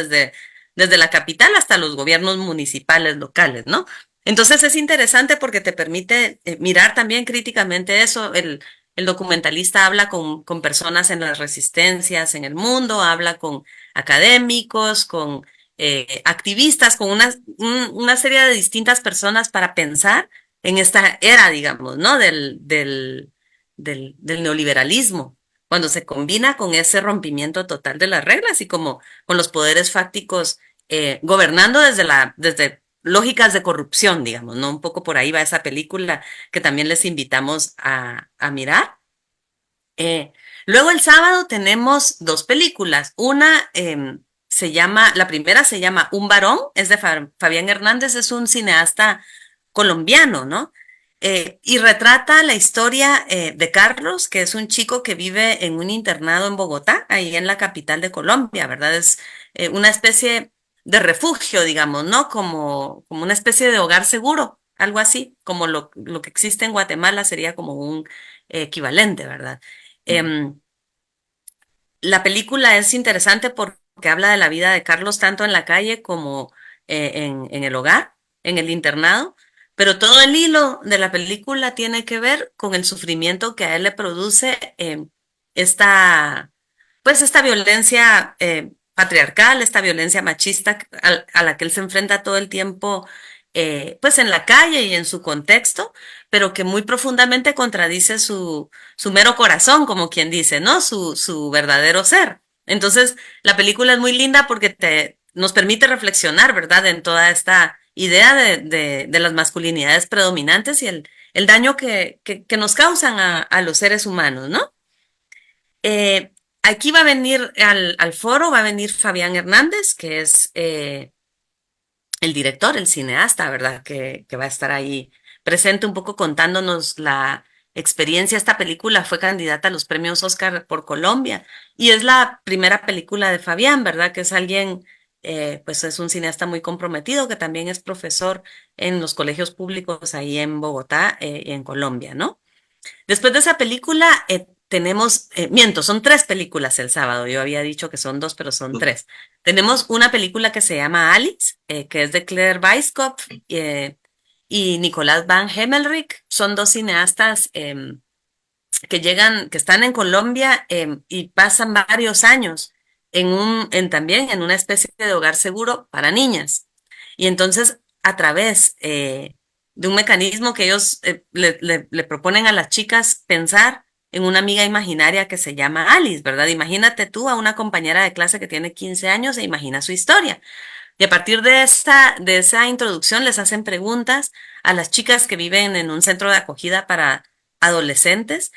Desde la capital hasta los gobiernos municipales, locales, ¿no? Entonces es interesante porque te permite mirar también críticamente eso. El documentalista habla con personas en las resistencias en el mundo, habla con académicos, con activistas, con una serie de distintas personas para pensar en esta era, digamos, ¿no? Del neoliberalismo, cuando se combina con ese rompimiento total de las reglas y como con los poderes fácticos gobernando desde lógicas de corrupción, digamos, ¿no? Un poco por ahí va esa película que también les invitamos a mirar. Eh, Luego el sábado tenemos dos películas. La primera se llama Un varón, es de Fabián Hernández, es un cineasta colombiano, ¿no? Y retrata la historia de Carlos, que es un chico que vive en un internado en Bogotá, ahí en la capital de Colombia, ¿verdad? Es una especie de refugio, digamos, ¿no? Como una especie de hogar seguro, algo así, como lo que existe en Guatemala sería como un equivalente, ¿verdad? Em, la película es interesante porque habla de la vida de Carlos tanto en la calle como en el hogar, en el internado, pero todo el hilo de la película tiene que ver con el sufrimiento que a él le produce esta, pues esta violencia patriarcal, esta violencia machista a la que él se enfrenta todo el tiempo, pues en la calle y en su contexto, pero que muy profundamente contradice su mero corazón, como quien dice, ¿no? Su verdadero ser. Entonces, la película es muy linda porque nos permite reflexionar, ¿verdad? En toda esta idea de las masculinidades predominantes y el daño que nos causan a los seres humanos, ¿no? Aquí va a venir al foro, va a venir Fabián Hernández, que es el director, el cineasta, ¿verdad? Que va a estar ahí presente un poco contándonos la experiencia. Esta película fue candidata a los premios Oscar por Colombia y es la primera película de Fabián, ¿verdad? Que es alguien, pues es un cineasta muy comprometido, que también es profesor en los colegios públicos ahí en Bogotá y en Colombia, ¿no? Después de esa película miento, son tres películas el sábado. Yo había dicho que son dos, pero son tres. Tenemos una película que se llama Alice, que es de Claire Weiskopf y Nicolás Van Hemmelrich. Son dos cineastas que están en Colombia y pasan varios años también en una especie de hogar seguro para niñas. Y entonces, a través de un mecanismo que ellos le proponen a las chicas pensar en una amiga imaginaria que se llama Alice, ¿verdad? Imagínate tú a una compañera de clase que tiene 15 años e imagina su historia. Y a partir de esa introducción les hacen preguntas a las chicas que viven en un centro de acogida para adolescentes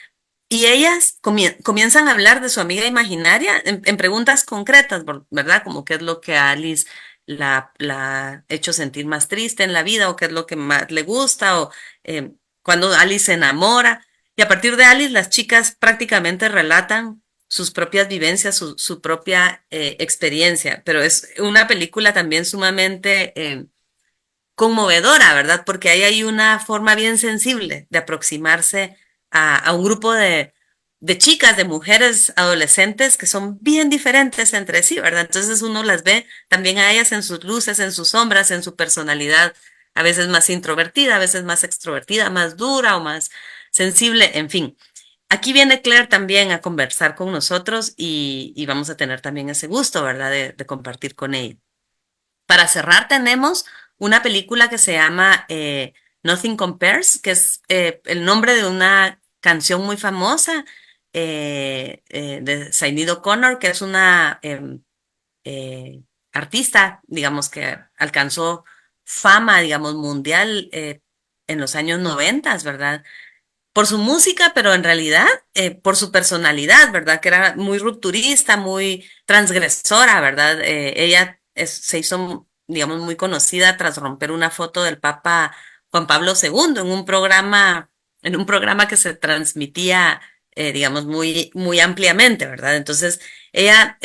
y ellas comienzan a hablar de su amiga imaginaria en preguntas concretas, ¿verdad? Como qué es lo que a Alice la ha hecho sentir más triste en la vida o qué es lo que más le gusta o cuando Alice se enamora. Y a partir de Alice las chicas prácticamente relatan sus propias vivencias, su propia experiencia, pero es una película también sumamente conmovedora, ¿verdad? Porque ahí hay una forma bien sensible de aproximarse a un grupo de chicas, de mujeres adolescentes que son bien diferentes entre sí, ¿verdad? Entonces uno las ve también a ellas en sus luces, en sus sombras, en su personalidad a veces más introvertida, a veces más extrovertida, más dura o más sensible, en fin. Aquí viene Claire también a conversar con nosotros y vamos a tener también ese gusto, ¿verdad?, de compartir con ella. Para cerrar, tenemos una película que se llama Nothing Compares, que es el nombre de una canción muy famosa de Sinead O'Connor, que es una eh, artista, digamos, que alcanzó fama, digamos, mundial en los años 90, ¿verdad? Por su música, pero en realidad por su personalidad, ¿verdad? Que era muy rupturista, muy transgresora, ¿verdad? Se hizo, digamos, muy conocida tras romper una foto del Papa Juan Pablo II en un programa que se transmitía, digamos, muy ampliamente, ¿verdad? Entonces, ella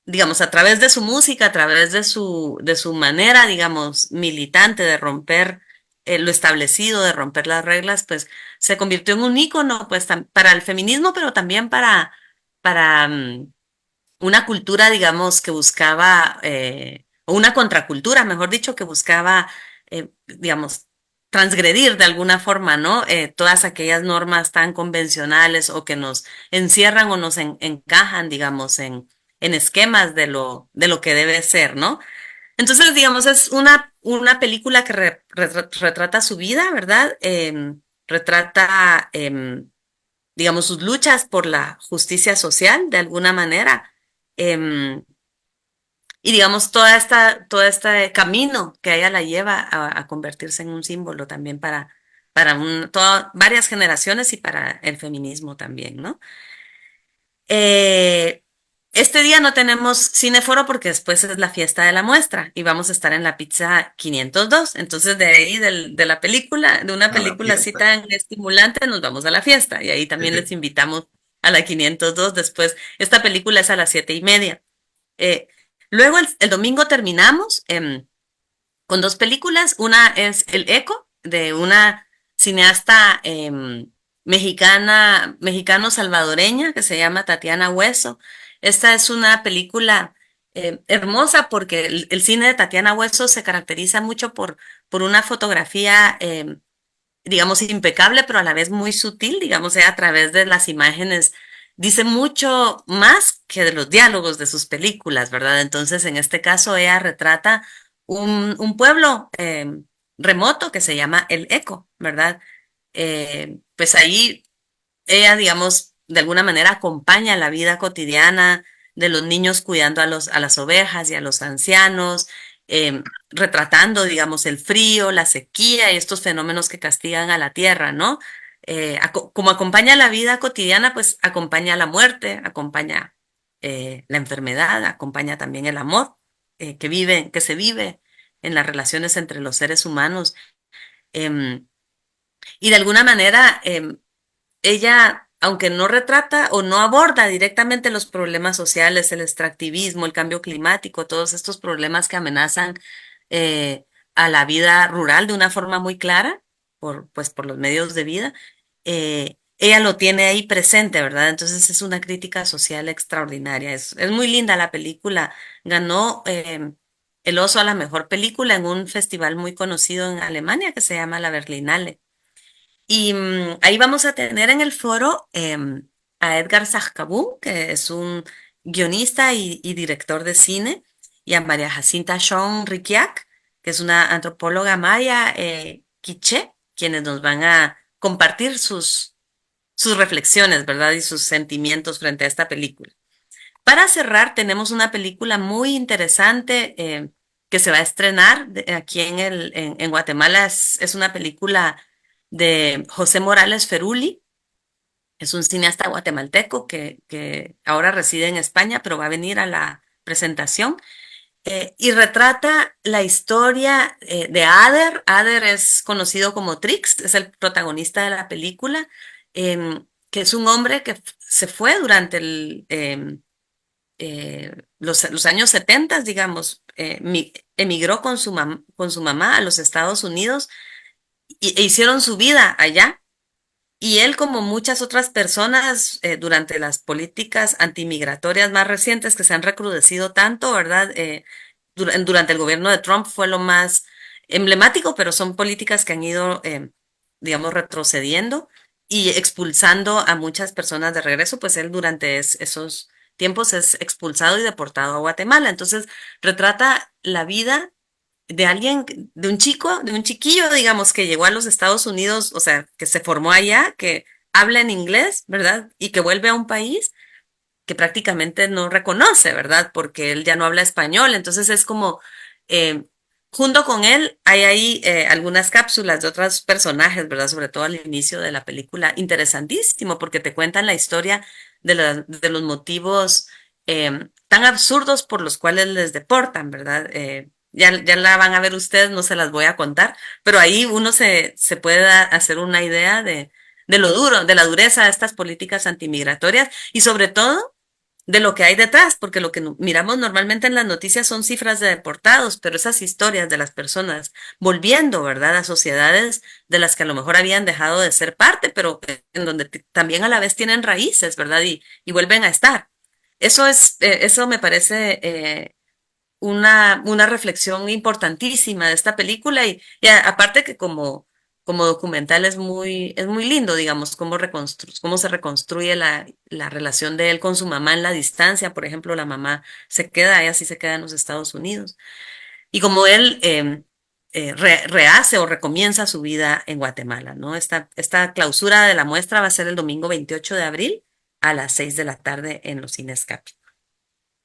digamos, a través de su música, a través de su manera, digamos, militante de romper lo establecido, de romper las reglas, pues se convirtió en un ícono, pues, para el feminismo, pero también para una cultura, digamos, que buscaba, o una contracultura, mejor dicho, que buscaba, digamos, transgredir de alguna forma, ¿no? Todas aquellas normas tan convencionales o que nos encierran o nos encajan, digamos, en esquemas de lo que debe ser, ¿no? Entonces, digamos, es una película que retrata su vida, ¿verdad? Retrata, digamos, sus luchas por la justicia social, de alguna manera. Em, y digamos, todo este camino que ella la lleva a convertirse en un símbolo también varias generaciones y para el feminismo también, ¿no? Eh, este día no tenemos cineforo porque después es la fiesta de la muestra y vamos a estar en la pizza 502. Entonces de ahí de la película, de una A la película así fiesta. tan estimulante, nos vamos a la fiesta y ahí también les invitamos a la 502 después. Esta película es a las 7:30. Eh, Luego el domingo terminamos con dos películas. Una es El Eco, de una cineasta mexicano-salvadoreña que se llama Tatiana Hueso. Esta es una película hermosa porque el cine de Tatiana Hueso se caracteriza mucho por una fotografía, digamos, impecable, pero a la vez muy sutil, digamos, a través de las imágenes. Dice mucho más que de los diálogos de sus películas, ¿verdad? Entonces, en este caso, ella retrata un pueblo remoto que se llama El Eco, ¿verdad? Pues ahí ella, digamos, de alguna manera acompaña la vida cotidiana de los niños cuidando a las ovejas y a los ancianos, retratando, digamos, el frío, la sequía y estos fenómenos que castigan a la tierra, ¿no? Como acompaña la vida cotidiana, pues acompaña la muerte, acompaña la enfermedad, acompaña también el amor que se vive en las relaciones entre los seres humanos. Em, y de alguna manera, ella, aunque no retrata o no aborda directamente los problemas sociales, el extractivismo, el cambio climático, todos estos problemas que amenazan a la vida rural de una forma muy clara, pues, por los medios de vida, ella lo tiene ahí presente, ¿verdad? Entonces es una crítica social extraordinaria. Es muy linda la película. Ganó el Oso a la mejor película en un festival muy conocido en Alemania que se llama la Berlinale. Y ahí vamos a tener en el foro a Edgar Sajkabún, que es un guionista y director de cine, y a María Jacinta Chon Riquiac, que es una antropóloga maya quiché, quienes nos van a compartir sus reflexiones, ¿verdad? Y sus sentimientos frente a esta película. Para cerrar, tenemos una película muy interesante que se va a estrenar aquí en Guatemala. Es una película de José Morales Feruli. Es un cineasta guatemalteco que ahora reside en España, pero va a venir a la presentación. Y retrata la historia de Ader. Ader es conocido como Trix, es el protagonista de la película, que es un hombre que se fue durante los años 70, digamos, emigró con con su mamá a los Estados Unidos e hicieron su vida allá. Y él, como muchas otras personas, durante las políticas antimigratorias más recientes que se han recrudecido tanto, ¿verdad? Durante el gobierno de Trump fue lo más emblemático, pero son políticas que han ido, digamos, retrocediendo y expulsando a muchas personas de regreso, pues él durante esos tiempos es expulsado y deportado a Guatemala. Entonces, retrata la vida de alguien, de un chico, de un chiquillo, digamos, que llegó a los Estados Unidos, o sea, que se formó allá, que habla en inglés, ¿verdad? Y que vuelve a un país que prácticamente no reconoce, ¿verdad? Porque él ya no habla español. Entonces es como, eh, junto con él hay ahí algunas cápsulas de otros personajes, ¿verdad? Sobre todo al inicio de la película, interesantísimo, porque te cuentan la historia de los motivos tan absurdos por los cuales les deportan, ¿verdad? Ya la van a ver ustedes, no se las voy a contar, pero ahí uno se puede hacer una idea de lo duro, de la dureza de estas políticas antimigratorias y sobre todo de lo que hay detrás, porque lo que miramos normalmente en las noticias son cifras de deportados, pero esas historias de las personas volviendo, ¿verdad?, a sociedades de las que a lo mejor habían dejado de ser parte, pero en donde también a la vez tienen raíces, ¿verdad? Y vuelven a estar. Eso me parece una reflexión importantísima de esta película aparte que como documental es muy lindo, digamos, cómo se reconstruye la relación de él con su mamá en la distancia. Por ejemplo, la mamá ella sí se queda en los Estados Unidos. Y como él rehace o recomienza su vida en Guatemala, ¿no? Esta clausura de la muestra va a ser el domingo 28 de abril a las 6 de la tarde en los cines Capi.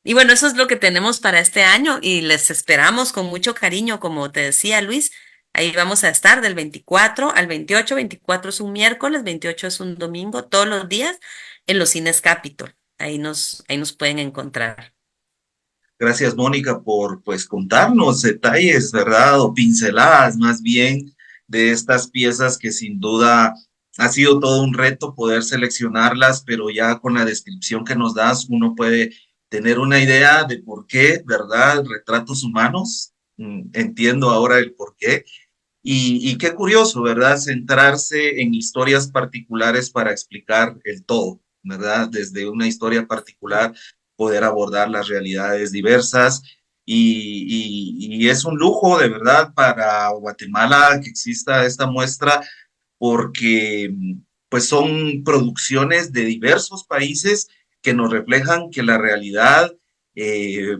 Y bueno, eso es lo que tenemos para este año y les esperamos con mucho cariño, como te decía Luis. Ahí vamos a estar del 24 al 28. 24 es un miércoles, 28 es un domingo, todos los días en los cines Capitol. Ahí nos pueden encontrar. Gracias, Mónica, por pues contarnos detalles, ¿verdad? O pinceladas más bien de estas piezas que sin duda ha sido todo un reto poder seleccionarlas, pero ya con la descripción que nos das, uno puede tener una idea de por qué, ¿verdad? Retratos humanos. Entiendo ahora el por qué. Y qué curioso, ¿verdad? Centrarse en historias particulares para explicar el todo, ¿verdad? Desde una historia particular, poder abordar las realidades diversas. Y es un lujo, de verdad, para Guatemala que exista esta muestra, porque pues son producciones de diversos países que nos reflejan que la realidad eh,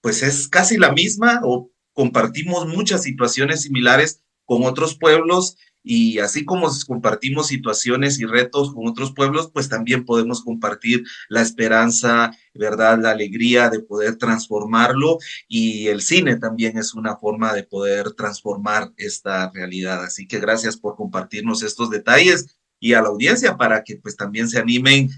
pues es casi la misma o compartimos muchas situaciones similares con otros pueblos y así como compartimos situaciones y retos con otros pueblos, pues también podemos compartir la esperanza, ¿verdad? La alegría de poder transformarlo y el cine también es una forma de poder transformar esta realidad. Así que gracias por compartirnos estos detalles y a la audiencia para que pues también se animen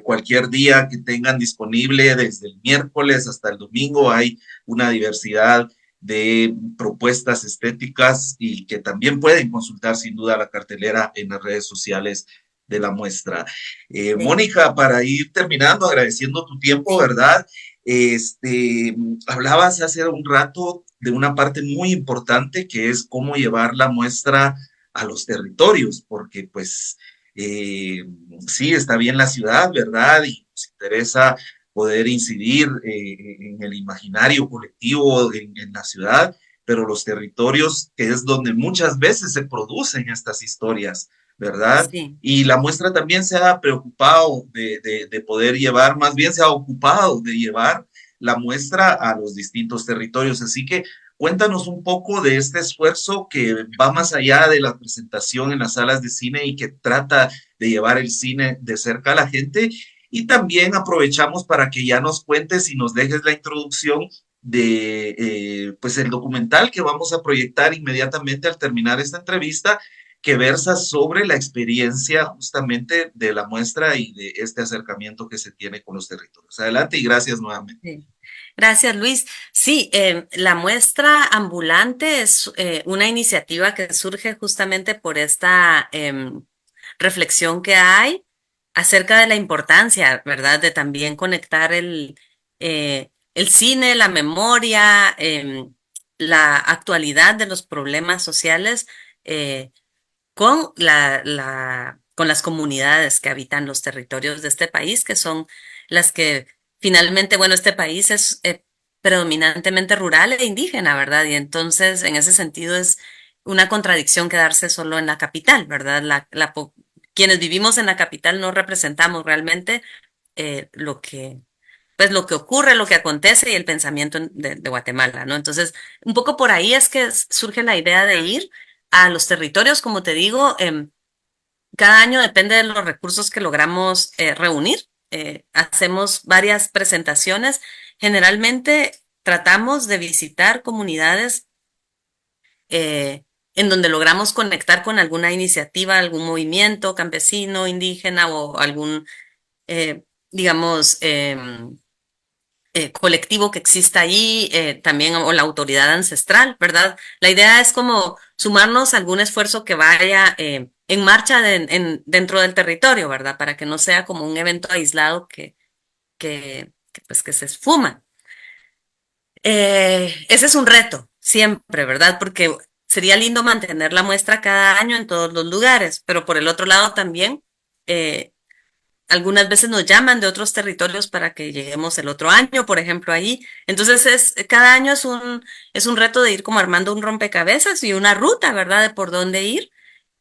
cualquier día que tengan disponible, desde el miércoles hasta el domingo, hay una diversidad de propuestas estéticas y que también pueden consultar sin duda la cartelera en las redes sociales de la muestra. Sí, Mónica, para ir terminando, agradeciendo tu tiempo, sí, ¿verdad? Hablabas hace un rato de una parte muy importante que es cómo llevar la muestra a los territorios, porque pues eh, sí, está bien la ciudad, ¿verdad? Y nos interesa poder incidir en el imaginario colectivo en la ciudad, pero los territorios, que es donde muchas veces se producen estas historias, ¿verdad? sí. Y la muestra también se ha preocupado de poder llevar, más bien se ha ocupado de llevar la muestra a los distintos territorios. Así que cuéntanos un poco de este esfuerzo que va más allá de la presentación en las salas de cine y que trata de llevar el cine de cerca a la gente. Y también aprovechamos para que ya nos cuentes y nos dejes la introducción de pues el documental que vamos a proyectar inmediatamente al terminar esta entrevista, que versa sobre la experiencia justamente de la muestra y de este acercamiento que se tiene con los territorios. Adelante y gracias nuevamente. Sí. Gracias, Luis. Sí, la muestra ambulante es una iniciativa que surge justamente por esta reflexión que hay acerca de la importancia, ¿verdad?, de también conectar el cine, la memoria, la actualidad de los problemas sociales eh, con con las comunidades que habitan los territorios de este país, que son las que finalmente, bueno, este país predominantemente rural e indígena, ¿verdad? Y entonces, en ese sentido, es una contradicción quedarse solo en la capital, ¿verdad? Quienes vivimos en la capital no representamos realmente lo que pues lo que ocurre, lo que acontece y el pensamiento de Guatemala, ¿no? Entonces, un poco por ahí es que surge la idea de ir a los territorios, como te digo, cada año depende de los recursos que logramos reunir. Hacemos varias presentaciones. Generalmente tratamos de visitar comunidades eh, en donde logramos conectar con alguna iniciativa, algún movimiento campesino, indígena o algún, digamos, colectivo que exista ahí, también o la autoridad ancestral, ¿verdad? La idea es como sumarnos a algún esfuerzo que vaya en marcha dentro del territorio, ¿verdad? Para que no sea como un evento aislado pues, que se esfuma. Ese es un reto, siempre, ¿verdad? Porque sería lindo mantener la muestra cada año en todos los lugares, pero por el otro lado también, eh, algunas veces nos llaman de otros territorios para que lleguemos el otro año, por ejemplo, ahí. Entonces, cada año es un reto de ir como armando un rompecabezas y una ruta, ¿verdad? De por dónde ir.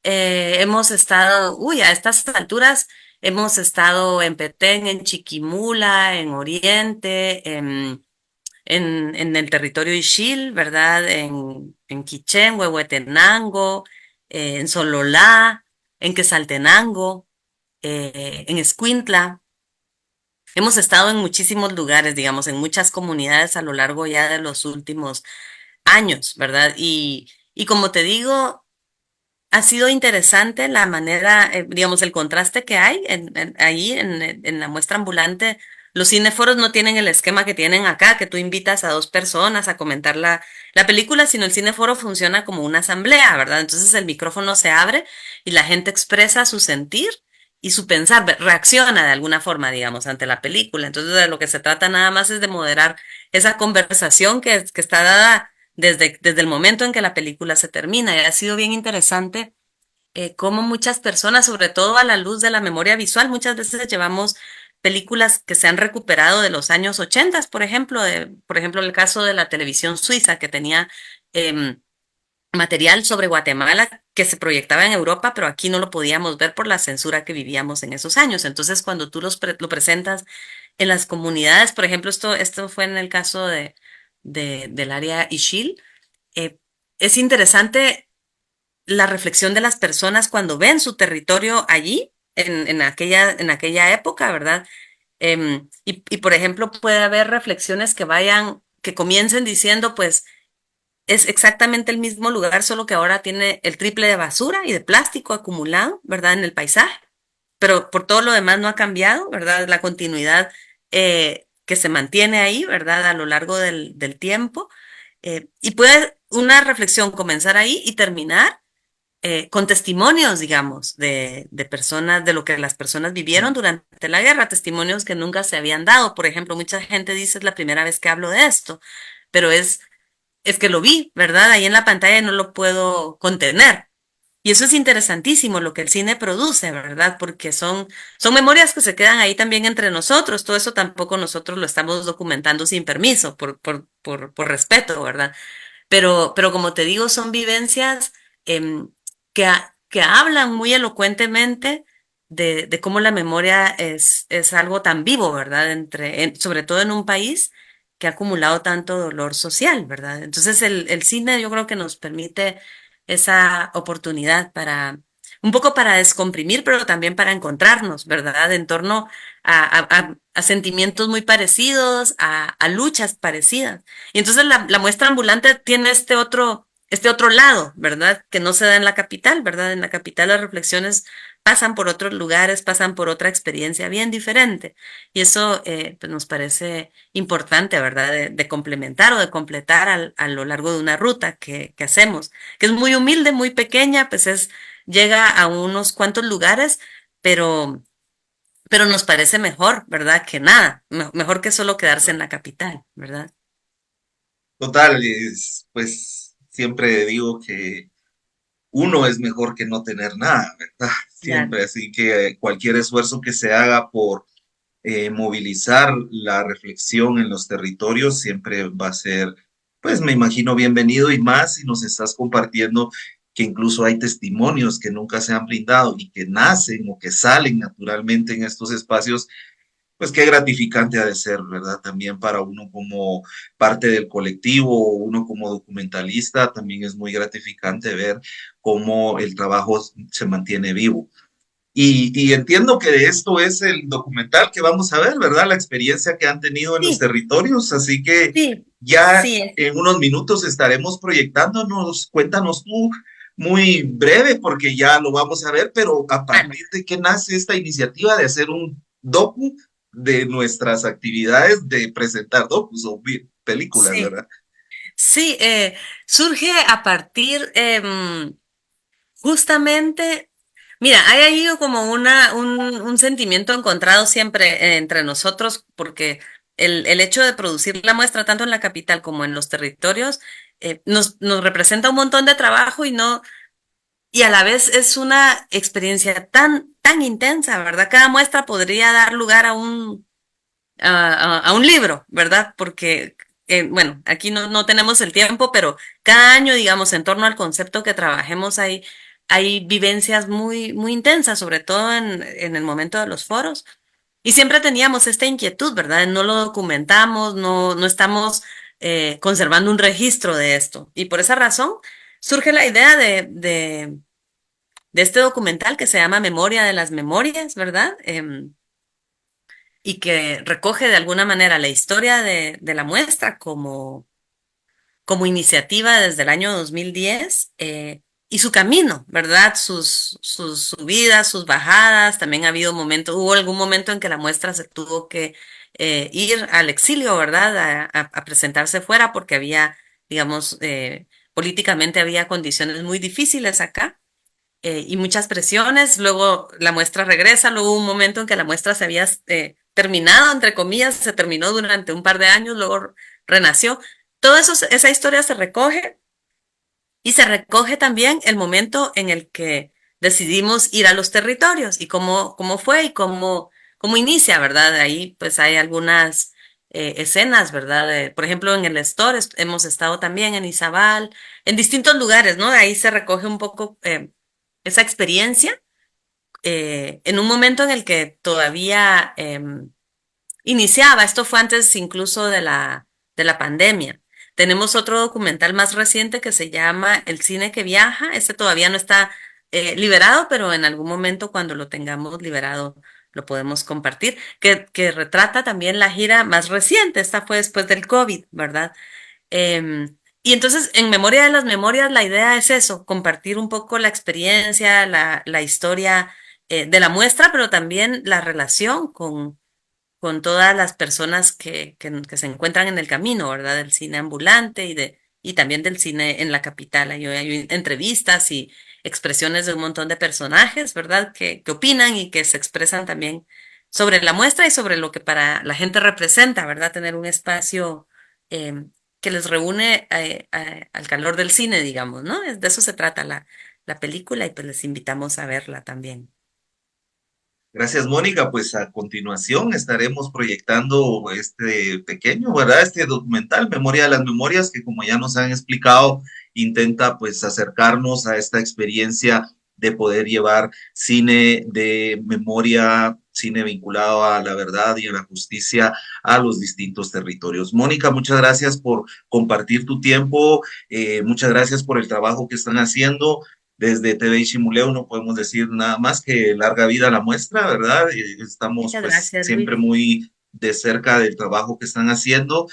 Hemos estado, uy, a estas alturas hemos estado en Petén, en Chiquimula, en Oriente, en el territorio Ixil, ¿verdad? En Quichén, Huehuetenango, en Sololá, en Quesaltenango, en Escuintla. Hemos estado en muchísimos lugares, digamos, en muchas comunidades a lo largo ya de los últimos años, ¿verdad? Y como te digo, ha sido interesante la manera, digamos, el contraste que hay ahí en la muestra ambulante. Los cinéforos no tienen el esquema que tienen acá, que tú invitas a dos personas a comentar la película, sino el cinéforo funciona como una asamblea, ¿verdad? Entonces el micrófono se abre y la gente expresa su sentir y su pensar, reacciona de alguna forma, digamos, ante la película. Entonces de lo que se trata nada más es de moderar esa conversación que está dada desde el momento en que la película se termina. Y ha sido bien interesante cómo muchas personas, sobre todo a la luz de la memoria visual, muchas veces llevamos películas que se han recuperado de los años 80, por ejemplo, el caso de la televisión suiza que tenía em, material sobre Guatemala que se proyectaba en Europa, pero aquí no lo podíamos ver por la censura que vivíamos en esos años. Entonces, cuando tú lo presentas en las comunidades, por ejemplo, esto fue en el caso del área Ixil, eh, es interesante la reflexión de las personas cuando ven su territorio allí, en aquella época, ¿verdad? Por ejemplo, puede haber reflexiones que comiencen diciendo, pues, es exactamente el mismo lugar, solo que ahora tiene el triple de basura y de plástico acumulado, ¿verdad? En el paisaje, pero por todo lo demás no ha cambiado, ¿verdad? La continuidad que se mantiene ahí, ¿verdad? A lo largo del tiempo. Y puede una reflexión comenzar ahí y terminar con testimonios, digamos, de personas, de lo que las personas vivieron durante la guerra, testimonios que nunca se habían dado. Por ejemplo, mucha gente dice es la primera vez que hablo de esto, pero es que lo vi, ¿verdad? Ahí en la pantalla y no lo puedo contener. Y eso es interesantísimo lo que el cine produce, ¿verdad? Porque son memorias que se quedan ahí también entre nosotros. Todo eso tampoco nosotros lo estamos documentando sin permiso, por respeto, ¿verdad? Pero como te digo, son vivencias em, que hablan muy elocuentemente de cómo la memoria es algo tan vivo, ¿verdad? Sobre todo en un país que ha acumulado tanto dolor social, ¿verdad? Entonces el cine yo creo que nos permite esa oportunidad un poco para descomprimir, pero también para encontrarnos, ¿verdad? En torno a sentimientos muy parecidos, a luchas parecidas. Y entonces la muestra ambulante tiene este otro lado, ¿verdad? Que no se da en la capital, ¿verdad? En la capital las reflexiones pasan por otros lugares, pasan por otra experiencia bien diferente. Y eso pues nos parece importante, ¿verdad? De complementar o de completar a lo largo de una ruta que hacemos, que es muy humilde, muy pequeña, pues llega a unos cuantos lugares, pero nos parece mejor, ¿verdad? Que nada, mejor que solo quedarse en la capital, ¿verdad? Total, pues siempre digo que uno es mejor que no tener nada, ¿verdad? Claro. Siempre, así que cualquier esfuerzo que se haga por movilizar la reflexión en los territorios siempre va a ser, pues me imagino, bienvenido y más si nos estás compartiendo que incluso hay testimonios que nunca se han brindado y que nacen o que salen naturalmente en estos espacios, pues qué gratificante ha de ser, ¿verdad? También para uno como parte del colectivo o uno como documentalista, también es muy gratificante ver cómo el trabajo se mantiene vivo. Y entiendo que de esto es el documental que vamos a ver, ¿verdad? La experiencia que han tenido en los Sí, territorios, así que sí, ya sí. en unos minutos estaremos proyectándonos. Cuéntanos tú muy breve, porque ya lo vamos a ver, pero a Bueno, partir de qué nace esta iniciativa de hacer un docu de nuestras actividades de presentar docus o películas, sí, ¿verdad? sí, surge a partir justamente, mira, hay ahí como un sentimiento encontrado siempre entre nosotros, porque el hecho de producir la muestra tanto en la capital como en los territorios nos representa un montón de trabajo y no, y a la vez es una experiencia tan intensa, ¿verdad? Cada muestra podría dar lugar a un libro, ¿verdad? Porque, bueno, aquí no tenemos el tiempo, pero cada año, digamos, en torno al concepto que trabajemos hay vivencias muy intensas, sobre todo en el momento de los foros. Y siempre teníamos esta inquietud, ¿verdad? No lo documentamos, no estamos conservando un registro de esto. Y por esa razón surge la idea de este documental que se llama Memoria de las Memorias, ¿verdad? Y que recoge de alguna manera la historia de la muestra como iniciativa desde el año 2010 y su camino, ¿verdad? Sus subidas, sus bajadas, también ha habido momentos, hubo algún momento en que la muestra se tuvo que ir al exilio, ¿verdad? A presentarse fuera porque había, digamos, políticamente había condiciones muy difíciles acá y muchas presiones. Luego la muestra regresa, luego hubo un momento en que la muestra se había terminado, entre comillas, se terminó durante un par de años, luego renació. Todo eso, esa historia se recoge y se recoge también el momento en el que decidimos ir a los territorios y cómo fue y cómo inicia, ¿verdad? Ahí pues hay algunas escenas, ¿verdad? Por ejemplo, en el Store hemos estado también en Izabal, en distintos lugares, ¿no? Ahí se recoge un poco esa experiencia en un momento en el que todavía iniciaba, esto fue antes incluso de la pandemia. Tenemos otro documental más reciente que se llama El cine que viaja. Este todavía no está liberado, pero en algún momento cuando lo tengamos liberado lo podemos compartir, que retrata también la gira más reciente. Esta fue después del COVID, ¿verdad? Y entonces, en Memoria de las Memorias, la idea es eso, compartir un poco la experiencia, la historia de la muestra, pero también la relación con todas las personas que se encuentran en el camino, ¿verdad? Del cine ambulante y también del cine en la capital. Hay entrevistas y expresiones de un montón de personajes, ¿verdad? Que opinan y que se expresan también sobre la muestra y sobre lo que para la gente representa, ¿verdad? Tener un espacio eh, que les reúne al calor del cine, digamos, ¿no? De eso se trata la película y pues les invitamos a verla también. Gracias, Mónica. Pues a continuación estaremos proyectando este pequeño, ¿verdad? Este documental, Memoria de las Memorias, que como ya nos han explicado, intenta pues acercarnos a esta experiencia de poder llevar cine de memoria, cine vinculado a la verdad y a la justicia a los distintos territorios. Mónica, muchas gracias por compartir tu tiempo, muchas gracias por el trabajo que están haciendo. Desde TV Chimuleo no podemos decir nada más que larga vida a la muestra, ¿verdad? Estamos Muchas pues gracias, siempre Luis. muy de cerca del trabajo que están haciendo.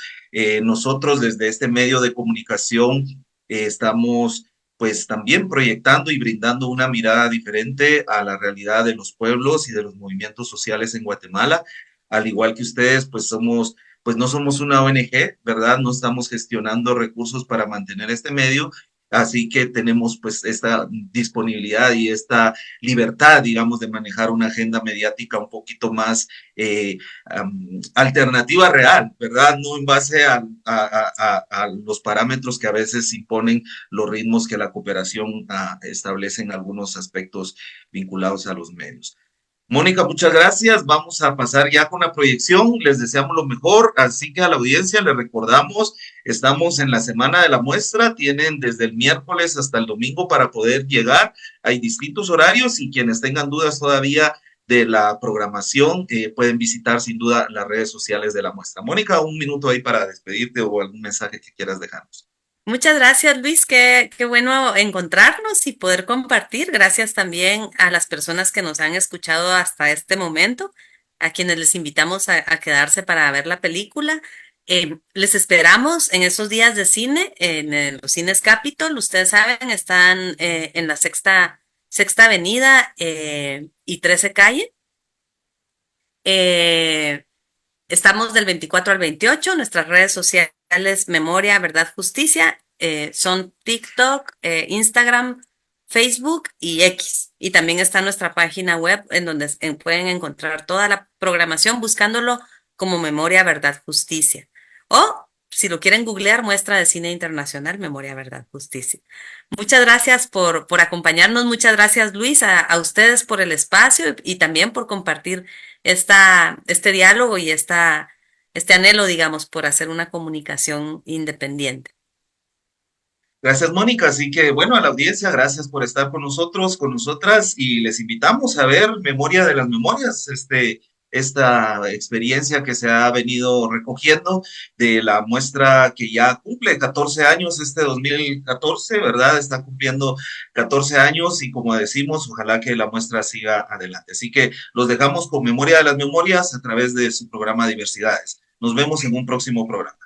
Nosotros desde este medio de comunicación estamos pues también proyectando y brindando una mirada diferente a la realidad de los pueblos y de los movimientos sociales en Guatemala. Al igual que ustedes, pues no somos una ONG, ¿verdad? No estamos gestionando recursos para mantener este medio, así que tenemos pues esta disponibilidad y esta libertad, digamos, de manejar una agenda mediática un poquito más alternativa real, ¿verdad? No en base a los parámetros que a veces imponen los ritmos que la cooperación establece en algunos aspectos vinculados a los medios. Mónica, muchas gracias. Vamos a pasar ya con la proyección. Les deseamos lo mejor. Así que a la audiencia les recordamos, estamos en la semana de la muestra. Tienen desde el miércoles hasta el domingo para poder llegar. Hay distintos horarios y quienes tengan dudas todavía de la programación pueden visitar sin duda las redes sociales de la muestra. Mónica, un minuto ahí para despedirte o algún mensaje que quieras dejarnos. Muchas gracias, Luis. Qué bueno encontrarnos y poder compartir. Gracias también a las personas que nos han escuchado hasta este momento, a quienes les invitamos a quedarse para ver la película. Les esperamos en esos días de cine, los cines Capitol. Ustedes saben, están en la Sexta Avenida y 13 Calle. Eh, Estamos del 24 al 28. Nuestras redes sociales, Memoria, Verdad, Justicia, son TikTok, Instagram, Facebook y X. Y también está nuestra página web en donde pueden encontrar toda la programación buscándolo como Memoria, Verdad, Justicia. O si lo quieren googlear, Muestra de Cine Internacional, Memoria, Verdad, Justicia. Muchas gracias por acompañarnos. Muchas gracias, Luis, a ustedes por el espacio y también por compartir este diálogo y este anhelo, digamos, por hacer una comunicación independiente. Gracias, Mónica. Así que, bueno, a la audiencia, gracias por estar con nosotros, con nosotras, y les invitamos a ver Memoria de las Memorias, esta experiencia que se ha venido recogiendo de la muestra que ya cumple 14 años, 2014, ¿verdad? Está cumpliendo 14 años y como decimos, ojalá que la muestra siga adelante. Así que los dejamos con Memoria de las Memorias a través de su programa Diversidades. Nos vemos en un próximo programa.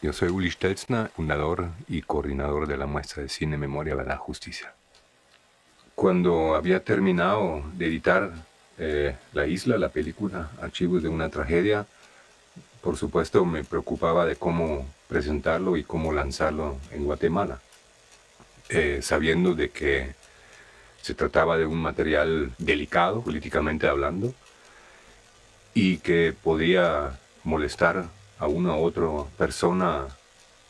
Yo soy Uli Stelzner, fundador y coordinador de la muestra de cine Memoria, Verdad, Justicia. Cuando había terminado de editar La Isla, la película Archivos de una Tragedia, por supuesto me preocupaba de cómo presentarlo y cómo lanzarlo en Guatemala, sabiendo de que se trataba de un material delicado, políticamente hablando, y que podía molestar a una u otra persona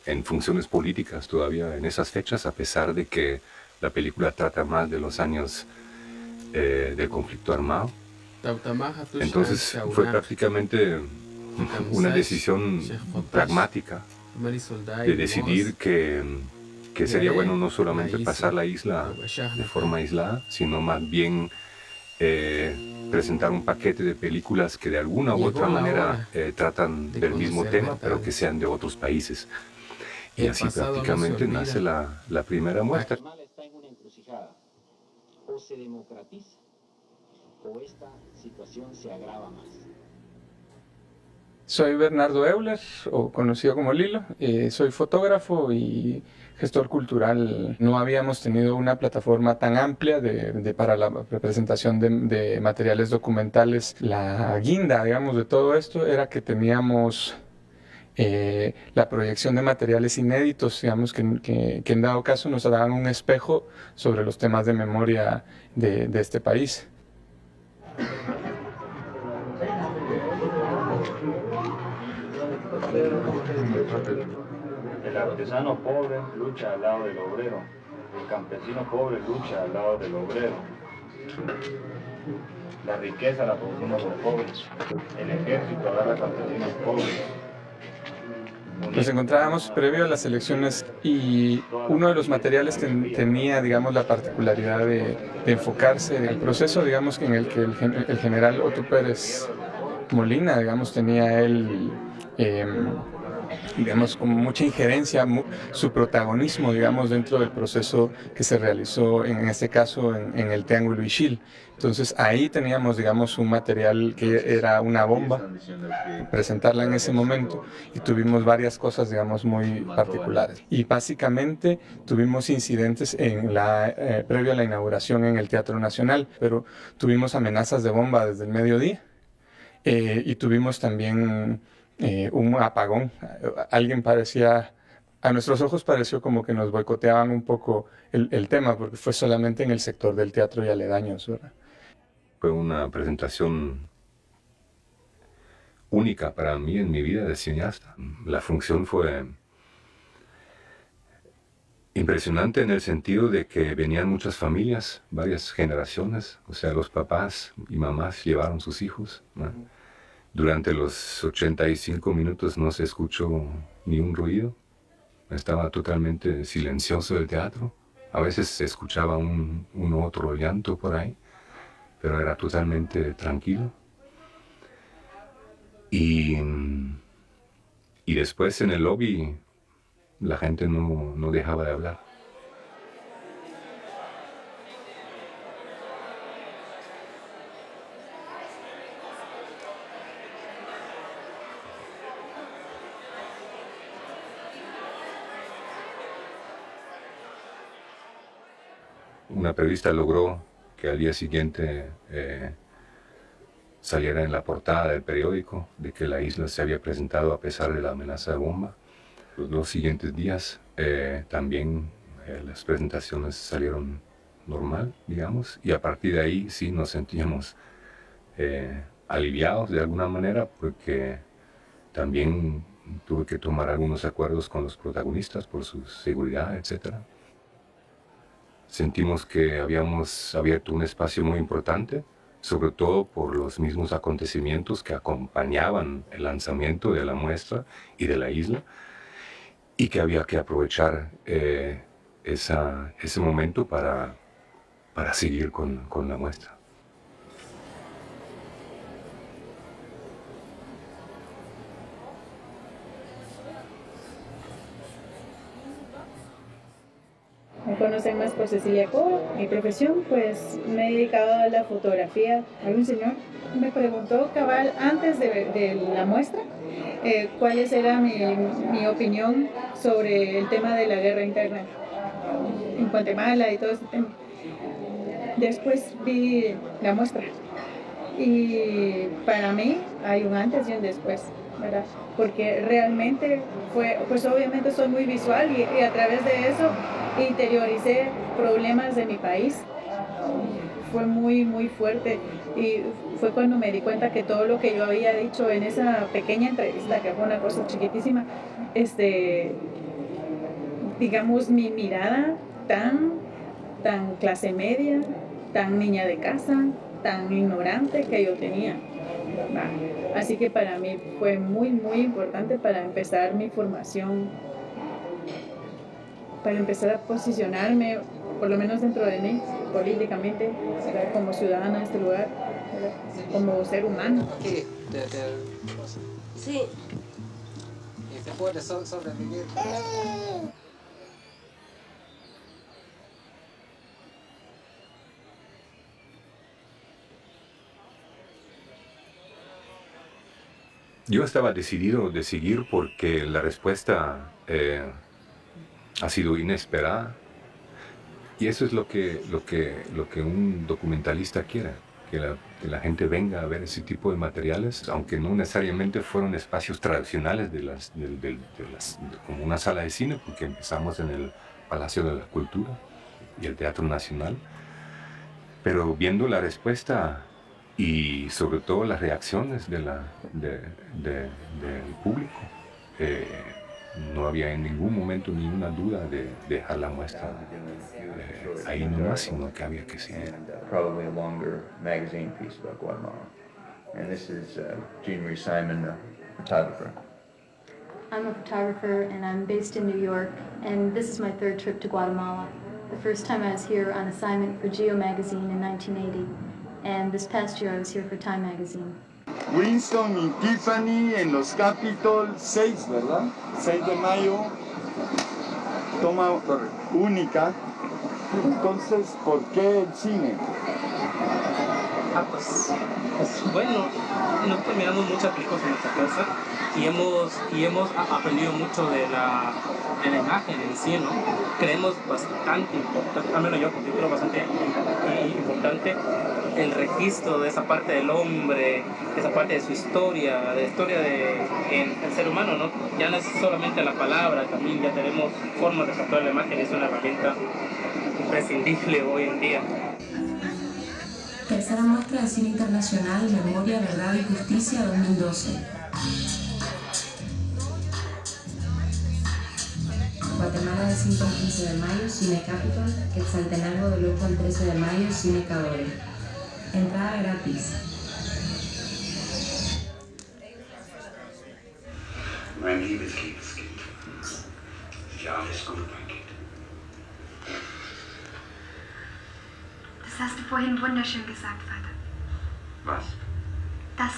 en funciones políticas todavía en esas fechas, a pesar de que la película trata más de los años del conflicto armado. Entonces fue prácticamente una decisión pragmática de decidir que sería bueno no solamente pasar la isla de forma aislada, sino más bien presentar un paquete de películas que de alguna u otra manera tratan del mismo tema, pero que sean de otros países. Y así prácticamente nace la primera muestra. Está en una encrucijada. O se democratiza o esta situación se agrava más. Soy Bernardo Euler, o conocido como Lilo. Soy fotógrafo y gestor cultural. No habíamos tenido una plataforma tan amplia para la presentación de materiales documentales. La guinda, digamos, de todo esto era que teníamos la proyección de materiales inéditos, digamos, que en dado caso nos daban un espejo sobre los temas de memoria de este país. El artesano pobre lucha al lado del obrero, el campesino pobre lucha al lado del obrero. La riqueza la producimos los pobres, el ejército agarra campesinos pobres. Nos encontrábamos previo a las elecciones y uno de los materiales tenía, digamos, la particularidad de enfocarse en el proceso, digamos, en el que el general Otto Pérez Molina, digamos, tenía él, digamos, con mucha injerencia, su protagonismo, digamos, dentro del proceso que se realizó, en este caso, en el Triángulo Ixil. Entonces, ahí teníamos, digamos, un material que era una bomba, presentarla en ese momento, y tuvimos varias cosas, digamos, muy particulares. Y básicamente tuvimos incidentes previo a la inauguración en el Teatro Nacional, pero tuvimos amenazas de bomba desde el mediodía, y tuvimos también un apagón. A nuestros ojos pareció como que nos boicoteaban un poco el tema, porque fue solamente en el sector del teatro y aledaños, ¿verdad? Fue una presentación única para mí en mi vida de cineasta. La función fue Impresionante en el sentido de que venían muchas familias, varias generaciones, o sea, los papás y mamás llevaron sus hijos, ¿no? Durante los 85 minutos no se escuchó ni un ruido, estaba totalmente silencioso el teatro. A veces se escuchaba un otro llanto por ahí, pero era totalmente tranquilo. Y después en el lobby la gente no dejaba de hablar. Una periodista logró que al día siguiente saliera en la portada del periódico de que la isla se había presentado a pesar de la amenaza de bomba. Los siguientes días también las presentaciones salieron normal, digamos, y a partir de ahí sí nos sentíamos aliviados de alguna manera, porque también tuve que tomar algunos acuerdos con los protagonistas por su seguridad, etc. Sentimos que habíamos abierto un espacio muy importante, sobre todo por los mismos acontecimientos que acompañaban el lanzamiento de la muestra y de la isla, y que había que aprovechar ese momento para seguir con la muestra. Me conocen más por Cecilia Cobo. Mi profesión, pues me he dedicado a la fotografía. Algún señor me preguntó cabal antes de la muestra cuál era mi opinión sobre el tema de la guerra interna en Guatemala y todo este tema. Después vi la muestra y para mí hay un antes y un después, ¿verdad? Porque realmente pues obviamente soy muy visual y a través de eso interioricé problemas de mi país. Fue muy, muy fuerte y fue cuando me di cuenta que todo lo que yo había dicho en esa pequeña entrevista, que fue una cosa chiquitísima, digamos, mi mirada tan clase media, tan niña de casa, tan ignorante que yo tenía. Así que para mí fue muy, muy importante para empezar mi formación, para empezar a posicionarme, por lo menos dentro de mí, políticamente, ¿verdad? Como ciudadana de este lugar, ¿verdad? Como ser humano. Sí. Y se puede sobrevivir. Yo estaba decidido de seguir porque la respuesta ha sido inesperada, y eso es lo que un documentalista quiere, que la gente venga a ver ese tipo de materiales, aunque no necesariamente fueron espacios tradicionales como una sala de cine, porque empezamos en el Palacio de la Cultura y el Teatro Nacional, pero viendo la respuesta y sobre todo las reacciones del público, no había en ningún momento ninguna duda de dejar la muestra ahí nomás, sino que había que seguir. Probably a longer magazine piece about Guatemala. And this is Jean Marie Simon, a photographer. I'm a photographer and I'm based in New York, and this is my third trip to Guatemala. The first time I was here on assignment for Geo magazine in 1980, and this past year I was here for Time magazine. Winston y Tiffany en los Capitol 6, ¿verdad? 6 de mayo, toma única. Entonces, ¿por qué el cine? Pues bueno, nosotros miramos muchas películas en nuestra casa y hemos aprendido mucho de la imagen en sí, ¿no? Creemos bastante importante, al menos yo creo bastante importante el registro de esa parte del hombre, esa parte de su historia, de la historia del ser humano, ¿no? Ya no es solamente la palabra, también ya tenemos formas de capturar la imagen, es una herramienta imprescindible hoy en día. Tercera muestra de cine internacional, Memoria, Verdad y Justicia 2012. Guatemala es 5 al 15 de mayo, Cine Capitol, Quetzaltenango del 8 al 13 de mayo, Cine Cadore. Entrada gratis. Mein liebes Kind. Ja, alles gut, mein Kind. Das hast du vorhin wunderschön gesagt, Vater. Was? Das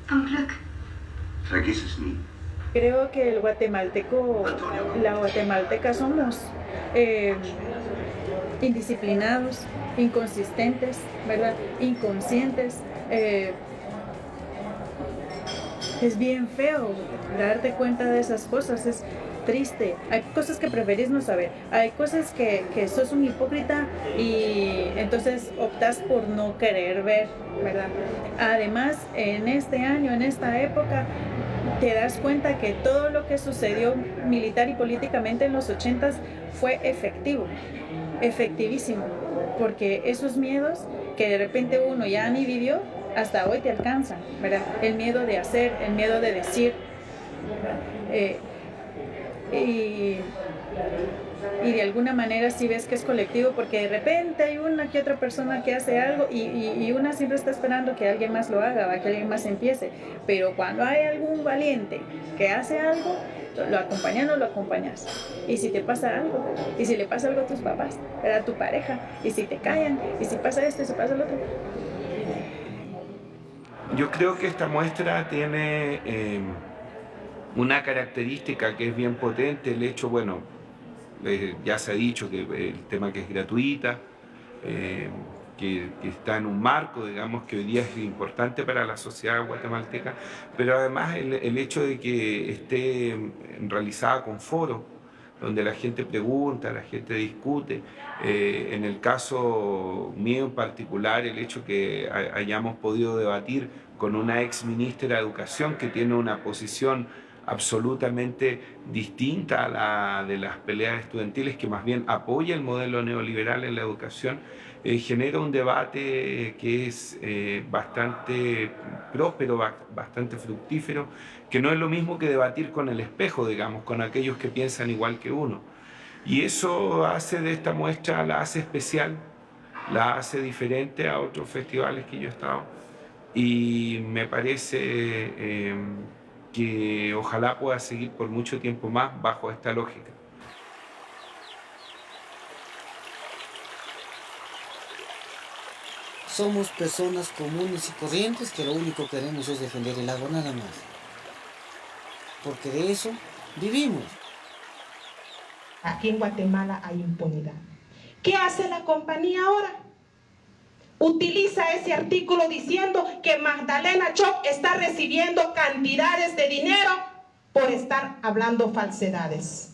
vom Glück. Vergiss es nie. Creo que el guatemalteco, la guatemalteca somos indisciplinados, inconsistentes, ¿verdad? Inconscientes. Es bien feo darte cuenta de esas cosas, es triste. Hay cosas que preferís no saber, hay cosas que sos un hipócrita y entonces optas por no querer ver, ¿verdad? Además, en este año, en esta época, te das cuenta que todo lo que sucedió militar y políticamente en los 80s fue efectivísimo, porque esos miedos que de repente uno ya ni vivió, hasta hoy te alcanzan, ¿verdad? El miedo de hacer, el miedo de decir, y de alguna manera sí ves que es colectivo, porque de repente hay una que otra persona que hace algo y una siempre está esperando que alguien más lo haga, que alguien más empiece, pero cuando hay algún valiente que hace algo, lo acompañas o no lo acompañas. Y si te pasa algo, y si le pasa algo a tus papás, a tu pareja, y si te callan, y si pasa esto y si pasa lo otro. Yo creo que esta muestra tiene una característica que es bien potente, el hecho, bueno, ya se ha dicho que el tema que es gratuita, que está en un marco, digamos, que hoy día es importante para la sociedad guatemalteca, pero además el hecho de que esté realizada con foros, donde la gente pregunta, la gente discute. En el caso mío en particular, el hecho que hayamos podido debatir con una ex ministra de Educación que tiene una posición absolutamente distinta a la de las peleas estudiantiles, que más bien apoya el modelo neoliberal en la educación, genera un debate que es bastante próspero, bastante fructífero, que no es lo mismo que debatir con el espejo, digamos, con aquellos que piensan igual que uno. Y eso hace de esta muestra, la hace especial, la hace diferente a otros festivales que yo he estado. Y me parece que ojalá pueda seguir por mucho tiempo más bajo esta lógica. Somos personas comunes y corrientes que lo único que queremos es defender el agua nada más. Porque de eso vivimos. Aquí en Guatemala hay impunidad. ¿Qué hace la compañía ahora? Utiliza ese artículo diciendo que Magdalena Choc está recibiendo cantidades de dinero por estar hablando falsedades.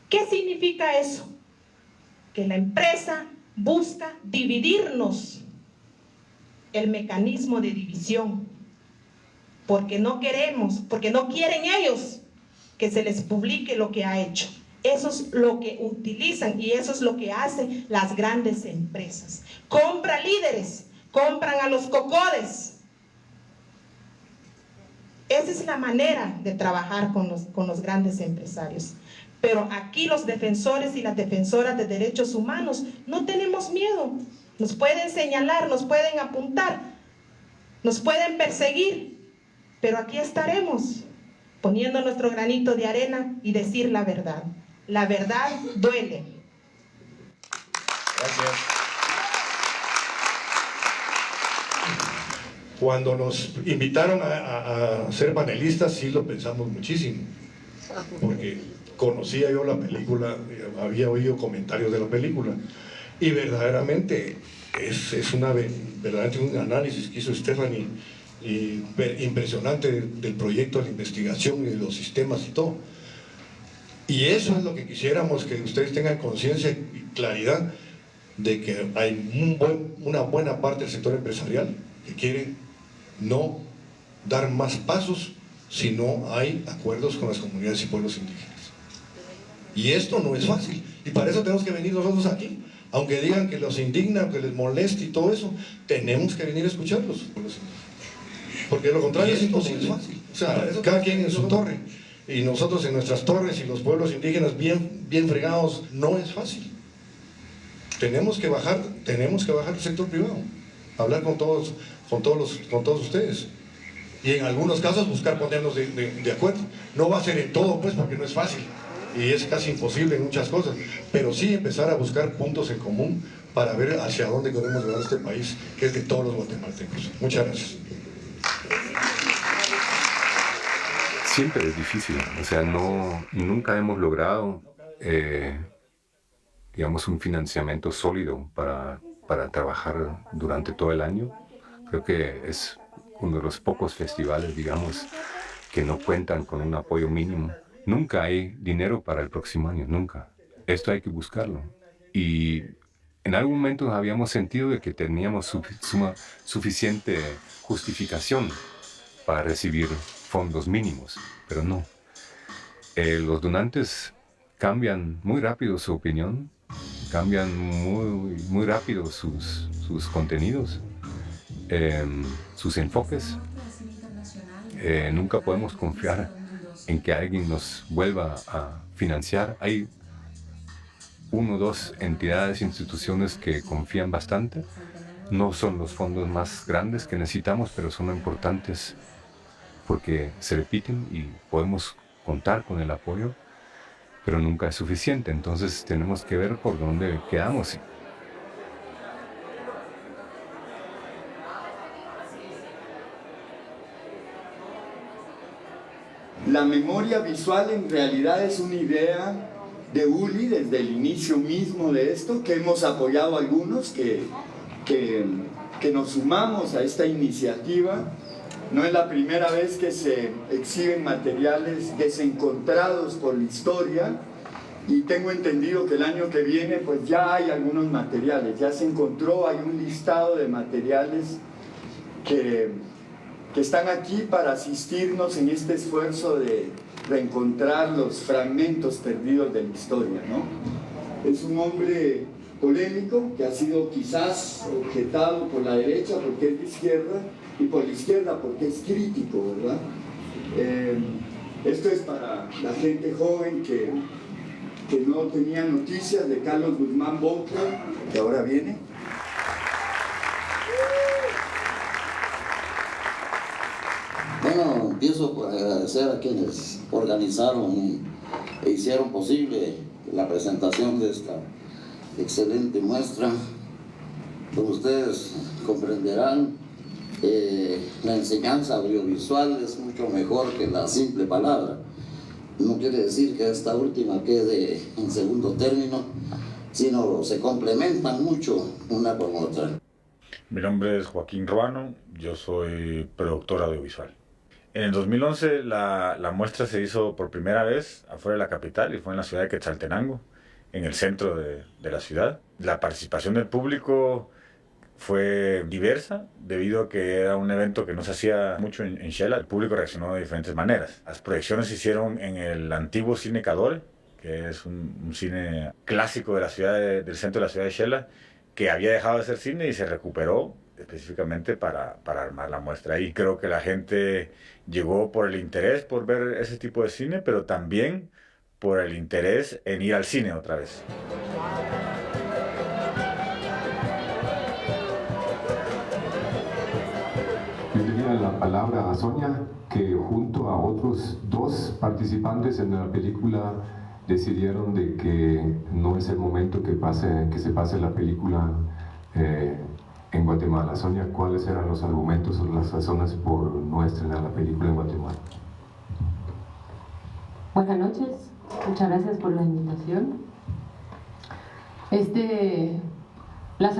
¿Qué significa eso? Que la empresa busca dividirnos, el mecanismo de división, porque no queremos, porque no quieren ellos que se les publique lo que ha hecho. Eso es lo que utilizan y eso es lo que hacen las grandes empresas. Compran líderes, compran a los cocodes. Esa es la manera de trabajar con los grandes empresarios. Pero aquí los defensores y las defensoras de derechos humanos no tenemos miedo. Nos pueden señalar, nos pueden apuntar, nos pueden perseguir, pero aquí estaremos poniendo nuestro granito de arena y decir la verdad. La verdad duele. Gracias. Cuando nos invitaron a ser panelistas, sí lo pensamos muchísimo, porque conocía yo la película, había oído comentarios de la película, y verdaderamente es verdaderamente un análisis que hizo Stephanie y impresionante del proyecto de la investigación y de los sistemas y todo. Y eso es lo que quisiéramos, que ustedes tengan conciencia y claridad de que hay una buena parte del sector empresarial que quiere no dar más pasos si no hay acuerdos con las comunidades y pueblos indígenas. Y esto no es fácil, y para eso tenemos que venir nosotros aquí. Aunque digan que los indigna, que les moleste y todo eso, tenemos que venir a escucharlos. Porque de lo contrario es imposible. O sea, cada quien en su torre. y nosotros en nuestras torres y los pueblos indígenas bien fregados, no es fácil. Tenemos que bajar el sector privado, hablar con todos ustedes. Y en algunos casos buscar ponernos de acuerdo. No va a ser en todo, pues, porque no es fácil. Y es casi imposible en muchas cosas. Pero sí empezar a buscar puntos en común para ver hacia dónde queremos llevar este país, que es de todos los guatemaltecos. Muchas gracias. Siempre es difícil, o sea, nunca hemos logrado, digamos, un financiamiento sólido para trabajar durante todo el año. Creo que es uno de los pocos festivales, digamos, que no cuentan con un apoyo mínimo. Nunca hay dinero para el próximo año, nunca. Esto hay que buscarlo. Y en algún momento habíamos sentido de que teníamos suficiente justificación para recibir fondos mínimos, pero no. Los donantes cambian muy rápido su opinión, cambian muy rápido sus contenidos, sus enfoques. Nunca podemos confiar en que alguien nos vuelva a financiar. Hay 1 o 2 entidades, instituciones que confían bastante. No son los fondos más grandes que necesitamos, pero son importantes porque se repiten y podemos contar con el apoyo, pero nunca es suficiente. Entonces tenemos que ver por dónde quedamos. La memoria visual en realidad es una idea de Uli desde el inicio mismo de esto, que hemos apoyado algunos, que nos sumamos a esta iniciativa. No es la primera vez que se exhiben materiales desencontrados por la historia, y tengo entendido que el año que viene pues ya hay algunos materiales, ya se encontró, hay un listado de materiales que están aquí para asistirnos en este esfuerzo de reencontrar los fragmentos perdidos de la historia, ¿no? Es un hombre polémico que ha sido quizás objetado por la derecha porque es de izquierda, y por la izquierda porque es crítico, ¿verdad? Esto es para la gente joven que no tenía noticias de Carlos Guzmán Bouco, que ahora viene. Bueno, empiezo por agradecer a quienes organizaron e hicieron posible la presentación de esta excelente muestra. Como ustedes comprenderán, la enseñanza audiovisual es mucho mejor que la simple palabra. No quiere decir que esta última quede en segundo término, sino se complementan mucho una con otra. Mi nombre es Joaquín Ruano, yo soy productor audiovisual. En el 2011 la muestra se hizo por primera vez afuera de la capital y fue en la ciudad de Quetzaltenango, en el centro de la ciudad. La participación del público fue diversa debido a que era un evento que no se hacía mucho en Xela. El público reaccionó de diferentes maneras. Las proyecciones se hicieron en el antiguo cine Cadore, que es un cine clásico de la ciudad del centro de la ciudad de Xela, que había dejado de ser cine y se recuperó específicamente para armar la muestra ahí. Creo que la gente llegó por el interés por ver ese tipo de cine, pero también por el interés en ir al cine otra vez. Yo le daría la palabra a Sonia, que junto a otros 2 participantes en la película decidieron de que no es el momento que se pase la película en Guatemala. Sonia, ¿cuáles eran los argumentos o las razones por no estrenar la película en Guatemala? Buenas noches, muchas gracias por la invitación. Las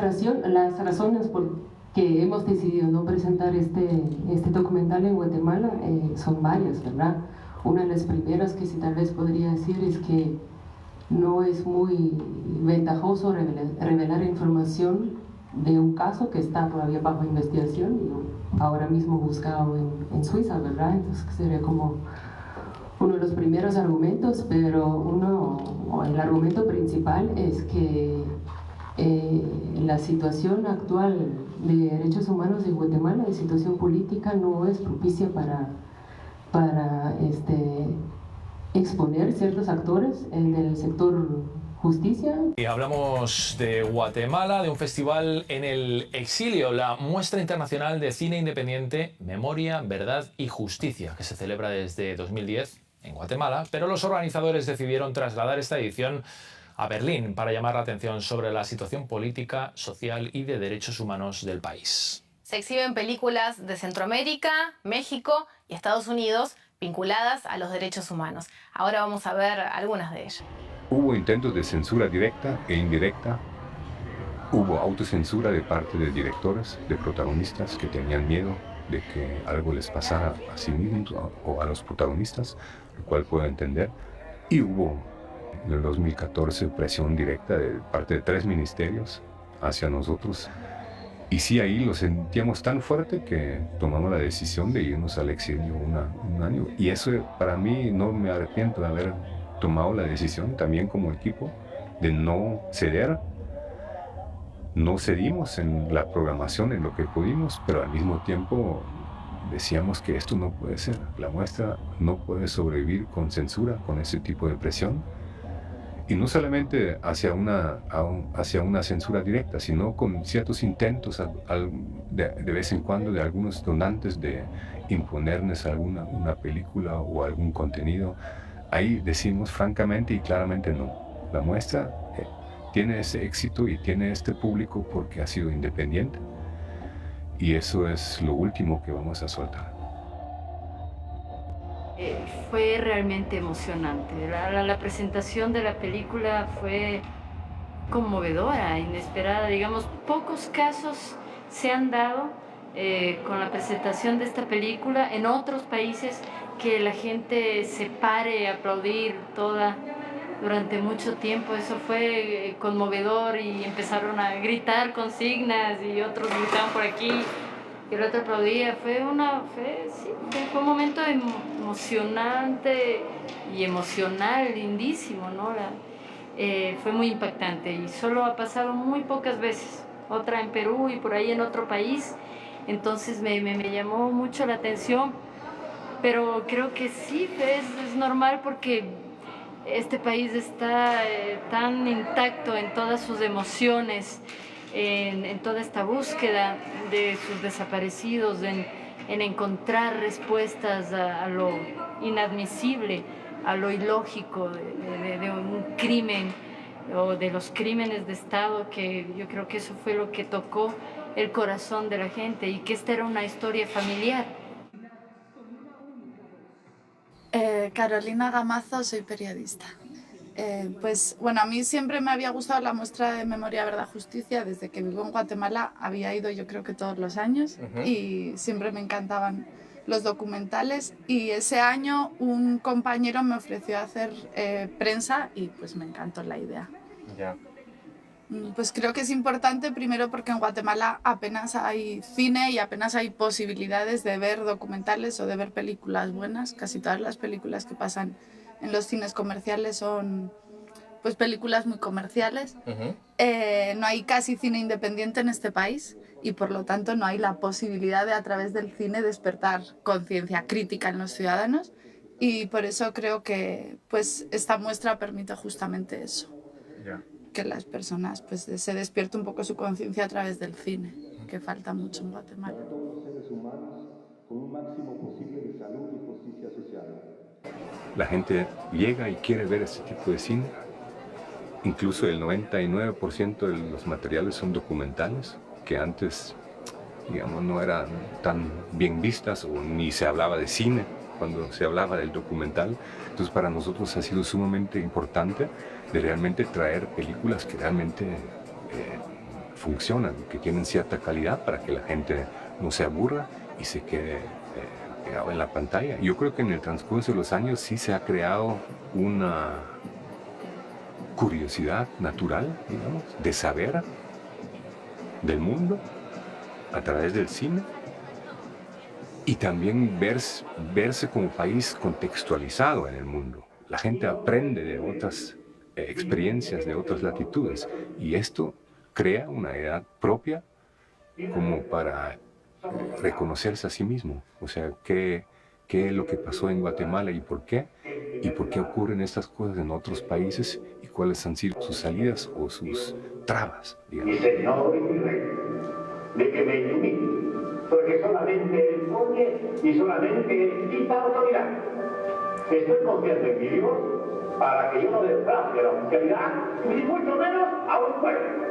razones por que hemos decidido no presentar este documental en Guatemala son varias, ¿verdad? Una de las primeras que sí tal vez podría decir es que no es muy ventajoso revelar información de un caso que está todavía bajo investigación y ahora mismo buscado en Suiza, ¿verdad? Entonces sería como uno de los primeros argumentos, pero el argumento principal es que la situación actual de derechos humanos en Guatemala, la situación política, no es propicia para exponer ciertos actores del sector justicia. Y hablamos de Guatemala, de un festival en el exilio, la Muestra Internacional de Cine Independiente Memoria, Verdad y Justicia, que se celebra desde 2010 en Guatemala, pero los organizadores decidieron trasladar esta edición a Berlín para llamar la atención sobre la situación política, social y de derechos humanos del país. Se exhiben películas de Centroamérica, México y Estados Unidos vinculadas a los derechos humanos. Ahora vamos a ver algunas de ellas. Hubo intentos de censura directa e indirecta. Hubo autocensura de parte de directores, de protagonistas que tenían miedo de que algo les pasara a sí mismos o a los protagonistas, lo cual puedo entender. Y hubo en el 2014 presión directa de parte de 3 ministerios hacia nosotros. Y sí, ahí lo sentíamos tan fuerte que tomamos la decisión de irnos al exilio un año. Y eso para mí no me arrepiento de haber tomado la decisión también como equipo de no ceder. No cedimos en la programación, en lo que pudimos, pero al mismo tiempo decíamos que esto no puede ser. La muestra no puede sobrevivir con censura, con ese tipo de presión. Y no solamente hacia una censura directa, sino con ciertos intentos de vez en cuando de algunos donantes de imponernos una película o algún contenido. Ahí decimos francamente y claramente no. La muestra tiene ese éxito y tiene este público porque ha sido independiente. Y eso es lo último que vamos a soltar. Fue realmente emocionante. La presentación de la película fue conmovedora, inesperada. Digamos, pocos casos se han dado con la presentación de esta película en otros países que la gente se pare a aplaudir toda durante mucho tiempo. Eso fue conmovedor y empezaron a gritar consignas y otros gritaban por aquí y el otro aplaudía. Fue un momento emocionante y emocional, lindísimo, ¿no? Fue muy impactante y solo ha pasado muy pocas veces. Otra en Perú y por ahí en otro país. Entonces me llamó mucho la atención, pero creo que sí, es normal porque este país está tan intacto en todas sus emociones, en toda esta búsqueda de sus desaparecidos, en encontrar respuestas a lo inadmisible, a lo ilógico de un crimen o de los crímenes de Estado, que yo creo que eso fue lo que tocó el corazón de la gente y que esta era una historia familiar. Carolina Gamazo, soy periodista. Pues bueno, a mí siempre me había gustado la muestra de Memoria, Verdad, Justicia. Desde que vivo en Guatemala había ido yo creo que todos los años y siempre me encantaban los documentales, y ese año un compañero me ofreció hacer prensa y pues me encantó la idea. Pues creo que es importante, primero porque en Guatemala apenas hay cine y apenas hay posibilidades de ver documentales o de ver películas buenas. Casi todas las películas que pasan en los cines comerciales son pues películas muy comerciales. No hay casi cine independiente en este país y por lo tanto no hay la posibilidad de a través del cine despertar conciencia crítica en los ciudadanos, y por eso creo que pues esta muestra permite justamente eso. Que las personas pues se despierte un poco su conciencia a través del cine, que falta mucho en Guatemala. La gente llega y quiere ver este tipo de cine. Incluso el 99% de los materiales son documentales, que antes, digamos, no eran tan bien vistas o ni se hablaba de cine cuando se hablaba del documental. Entonces para nosotros ha sido sumamente importante de realmente traer películas que realmente funcionan, que tienen cierta calidad para que la gente no se aburra y se quede pegado en la pantalla. Yo creo que en el transcurso de los años sí se ha creado una curiosidad natural, digamos, de saber del mundo a través del cine, y también verse como país contextualizado en el mundo. La gente aprende de otras experiencias, de otras latitudes, y esto crea una edad propia como para reconocerse a sí mismo. O sea, qué es lo que pasó en Guatemala y por qué, y por qué ocurren estas cosas en otros países y cuáles han sido sus salidas o sus trabas, digamos. Mi Señor y mi Rey, de que me ilumine, porque solamente Él pone y solamente Él quita autoridad. Estoy confiando en mi Dios para que yo no desplace la oficialidad, ni mucho menos a un pueblo.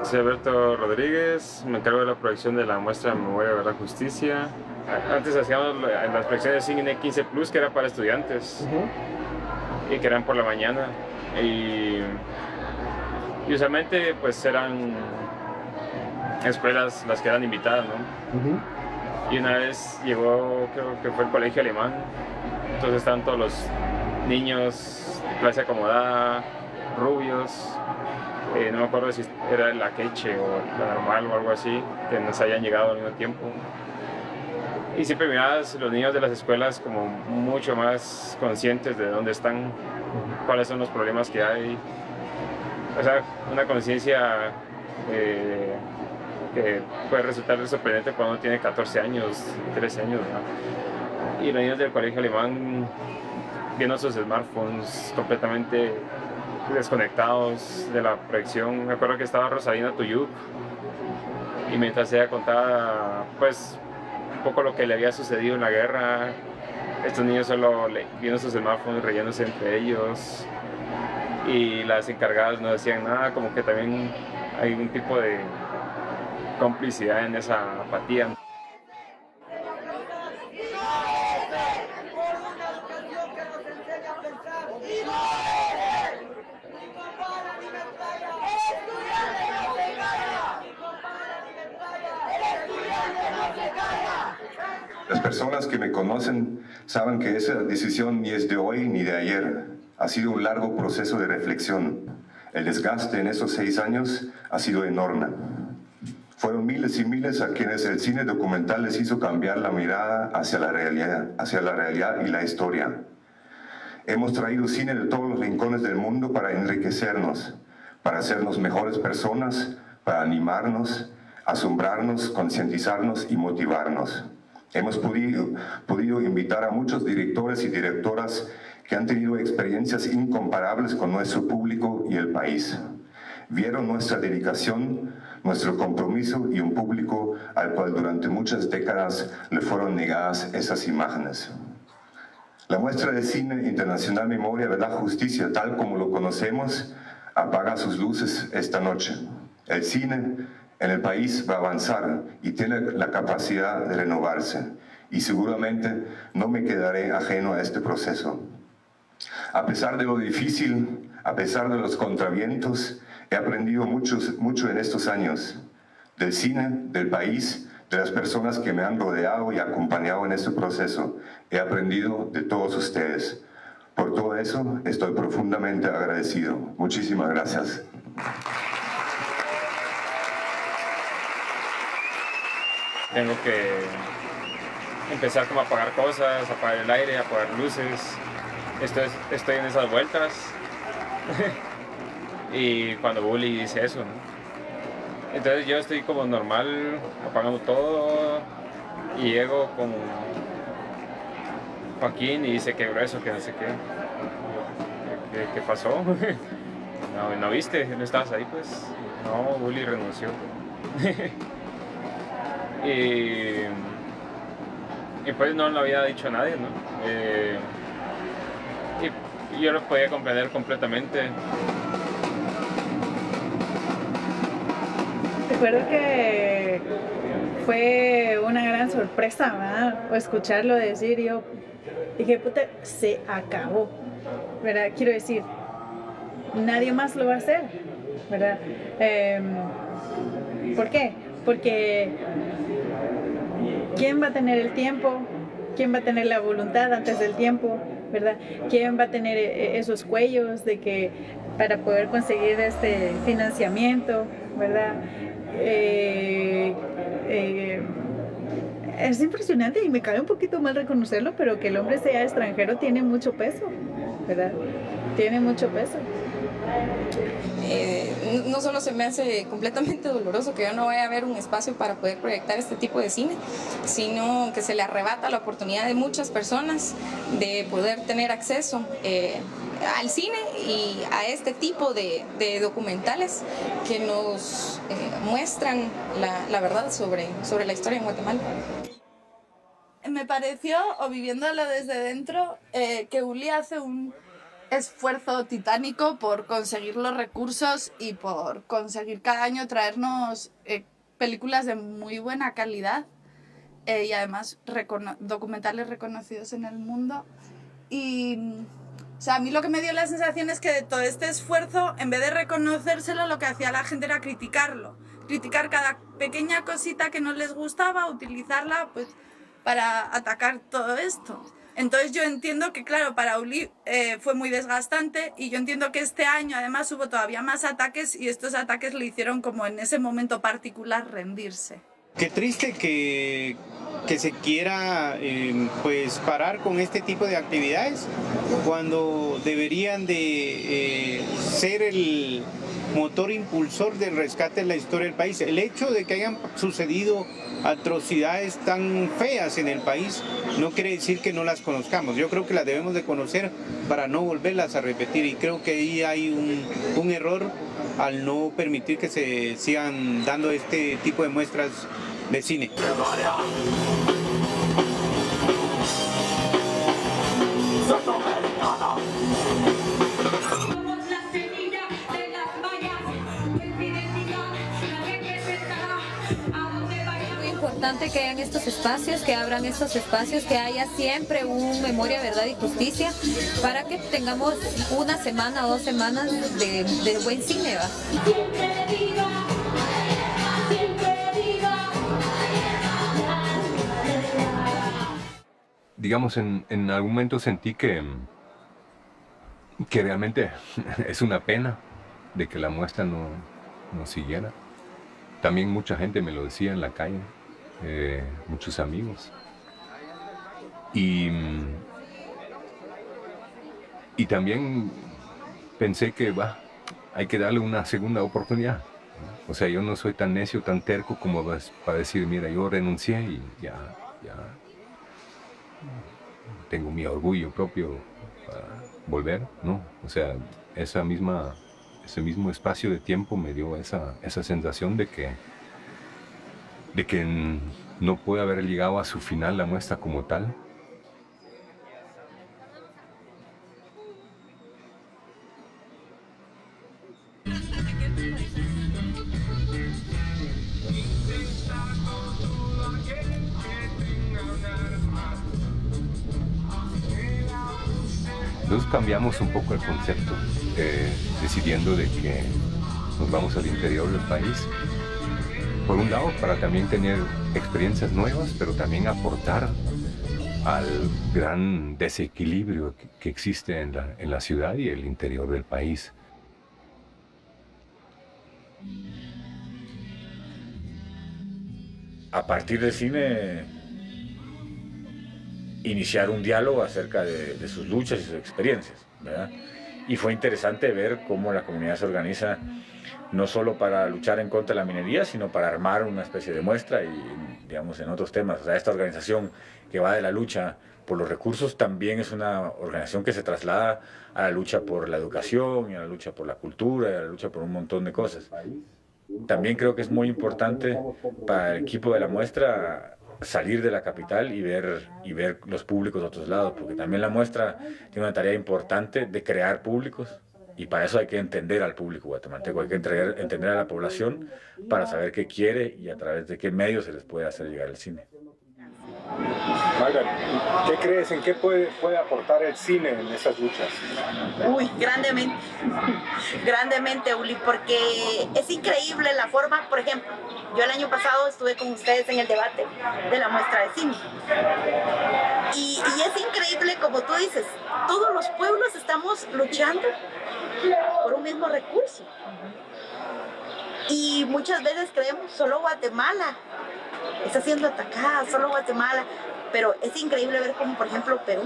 Soy Alberto Rodríguez, me encargo de la proyección de la muestra Memoria, Verdad, Justicia. Antes hacíamos las proyecciones de Cine 15 Plus, que era para estudiantes y que eran por la mañana. Y usualmente pues eran escuelas las que eran invitadas, ¿no? Y una vez llegó, creo que fue el colegio alemán, entonces estaban todos los niños de clase acomodada, rubios. No me acuerdo si era la queche o la normal o algo así, que nos habían llegado al mismo tiempo. Y siempre mirabas los niños de las escuelas como mucho más conscientes de dónde están, cuáles son los problemas que hay. O sea, una conciencia que puede resultar sorprendente cuando uno tiene 14 años, 13 años, ¿no? Y los niños del colegio alemán viendo sus smartphones completamente desconectados de la proyección. Me acuerdo que estaba Rosalina Tuyuk y mientras ella contaba pues un poco lo que le había sucedido en la guerra, estos niños solo viendo sus smartphones, reyéndose entre ellos, y las encargadas no decían nada, como que también hay un tipo de complicidad en esa apatía. Las personas que me conocen saben que esa decisión ni es de hoy ni de ayer. Ha sido un largo proceso de reflexión. El desgaste en esos 6 años ha sido enorme. Fueron miles y miles a quienes el cine documental les hizo cambiar la mirada hacia la realidad y la historia. Hemos traído cine de todos los rincones del mundo para enriquecernos, para hacernos mejores personas, para animarnos, asombrarnos, concientizarnos y motivarnos. Hemos podido invitar a muchos directores y directoras que han tenido experiencias incomparables con nuestro público y el país. Vieron nuestra dedicación, nuestro compromiso y un público al cual durante muchas décadas le fueron negadas esas imágenes. La muestra de cine internacional Memoria, Verdad, Justicia, tal como lo conocemos, apaga sus luces esta noche. El cine en el país va a avanzar y tiene la capacidad de renovarse, y seguramente no me quedaré ajeno a este proceso. A pesar de lo difícil, a pesar de los contravientos, he aprendido mucho en estos años, del cine, del país, de las personas que me han rodeado y acompañado en este proceso. He aprendido de todos ustedes. Por todo eso estoy profundamente agradecido. Muchísimas gracias. Tengo que empezar como a apagar cosas, apagar el aire, apagar luces. Estoy en esas vueltas. Y cuando Bully dice eso, ¿no? Entonces yo estoy como normal, apagando todo, y llego con Joaquín y dice que grueso, que no sé qué. ¿Qué pasó? ¿No viste? ¿No estabas ahí? Pues no, Bully renunció. Y pues no lo había dicho a nadie, ¿no? Y yo lo podía comprender completamente. Recuerdo que fue una gran sorpresa, ¿verdad? O escucharlo decir, y yo dije, puta, se acabó, ¿verdad? Quiero decir, nadie más lo va a hacer, ¿verdad? ¿Por qué? Porque ¿quién va a tener el tiempo? ¿Quién va a tener la voluntad antes del tiempo? ¿Verdad? ¿Quién va a tener esos cuellos de que para poder conseguir este financiamiento? ¿Verdad? Es impresionante y me cabe un poquito mal reconocerlo, pero que el hombre sea extranjero tiene mucho peso, ¿verdad? Tiene mucho peso. No solo se me hace completamente doloroso que yo no vaya a ver un espacio para poder proyectar este tipo de cine, sino que se le arrebata la oportunidad de muchas personas de poder tener acceso al cine y a este tipo de documentales que nos muestran la verdad sobre la historia en Guatemala. Me pareció, o viviéndolo desde dentro, que Uli hace un esfuerzo titánico por conseguir los recursos y por conseguir cada año traernos películas de muy buena calidad y además documentales reconocidos en el mundo. Y o sea, a mí lo que me dio la sensación es que de todo este esfuerzo, en vez de reconocérselo, lo que hacía la gente era criticarlo. Criticar cada pequeña cosita que no les gustaba, utilizarla pues para atacar todo esto. Entonces yo entiendo que, claro, para Uli fue muy desgastante y yo entiendo que este año además hubo todavía más ataques y estos ataques le hicieron como en ese momento particular rendirse. Qué triste que se quiera pues parar con este tipo de actividades cuando deberían de ser el motor impulsor del rescate de la historia del país. El hecho de que hayan sucedido atrocidades tan feas en el país no quiere decir que no las conozcamos. Yo creo que las debemos de conocer para no volverlas a repetir y creo que ahí hay un error al no permitir que se sigan dando este tipo de muestras de cine. Importante que hayan estos espacios, que abran estos espacios, que haya siempre un Memoria, Verdad y Justicia para que tengamos una semana o 2 semanas de buen cine, ¿va? Digamos, en algún momento sentí que realmente es una pena de que la muestra no siguiera. También mucha gente me lo decía en la calle, muchos amigos. Y también pensé que hay que darle una segunda oportunidad. O sea, yo no soy tan necio, tan terco como para decir, mira, yo renuncié y ya tengo mi orgullo propio para volver, ¿no? O sea, ese mismo espacio de tiempo me dio esa sensación de que no puede haber llegado a su final la muestra como tal. Entonces cambiamos un poco el concepto, decidiendo de que nos vamos al interior del país. Por un lado, para también tener experiencias nuevas, pero también aportar al gran desequilibrio que existe en la ciudad y el interior del país. A partir del cine, iniciar un diálogo acerca de sus luchas y sus experiencias, ¿verdad? Y fue interesante ver cómo la comunidad se organiza no solo para luchar en contra de la minería, sino para armar una especie de muestra y, digamos, en otros temas. O sea, esta organización que va de la lucha por los recursos también es una organización que se traslada a la lucha por la educación, y a la lucha por la cultura, y a la lucha por un montón de cosas. También creo que es muy importante para el equipo de la muestra salir de la capital y ver los públicos de otros lados, porque también la muestra tiene una tarea importante de crear públicos. Y para eso hay que entender al público guatemalteco, hay que entender a la población para saber qué quiere y a través de qué medios se les puede hacer llegar el cine. Margaret, ¿qué crees? ¿En qué puede aportar el cine en esas luchas? Uy, grandemente, grandemente, Uli, porque es increíble la forma, por ejemplo, yo el año pasado estuve con ustedes en el debate de la muestra de cine. Y es increíble, como tú dices, todos los pueblos estamos luchando por un mismo recurso. Y muchas veces creemos, solo Guatemala está siendo atacada, solo Guatemala. Pero es increíble ver como, por ejemplo, Perú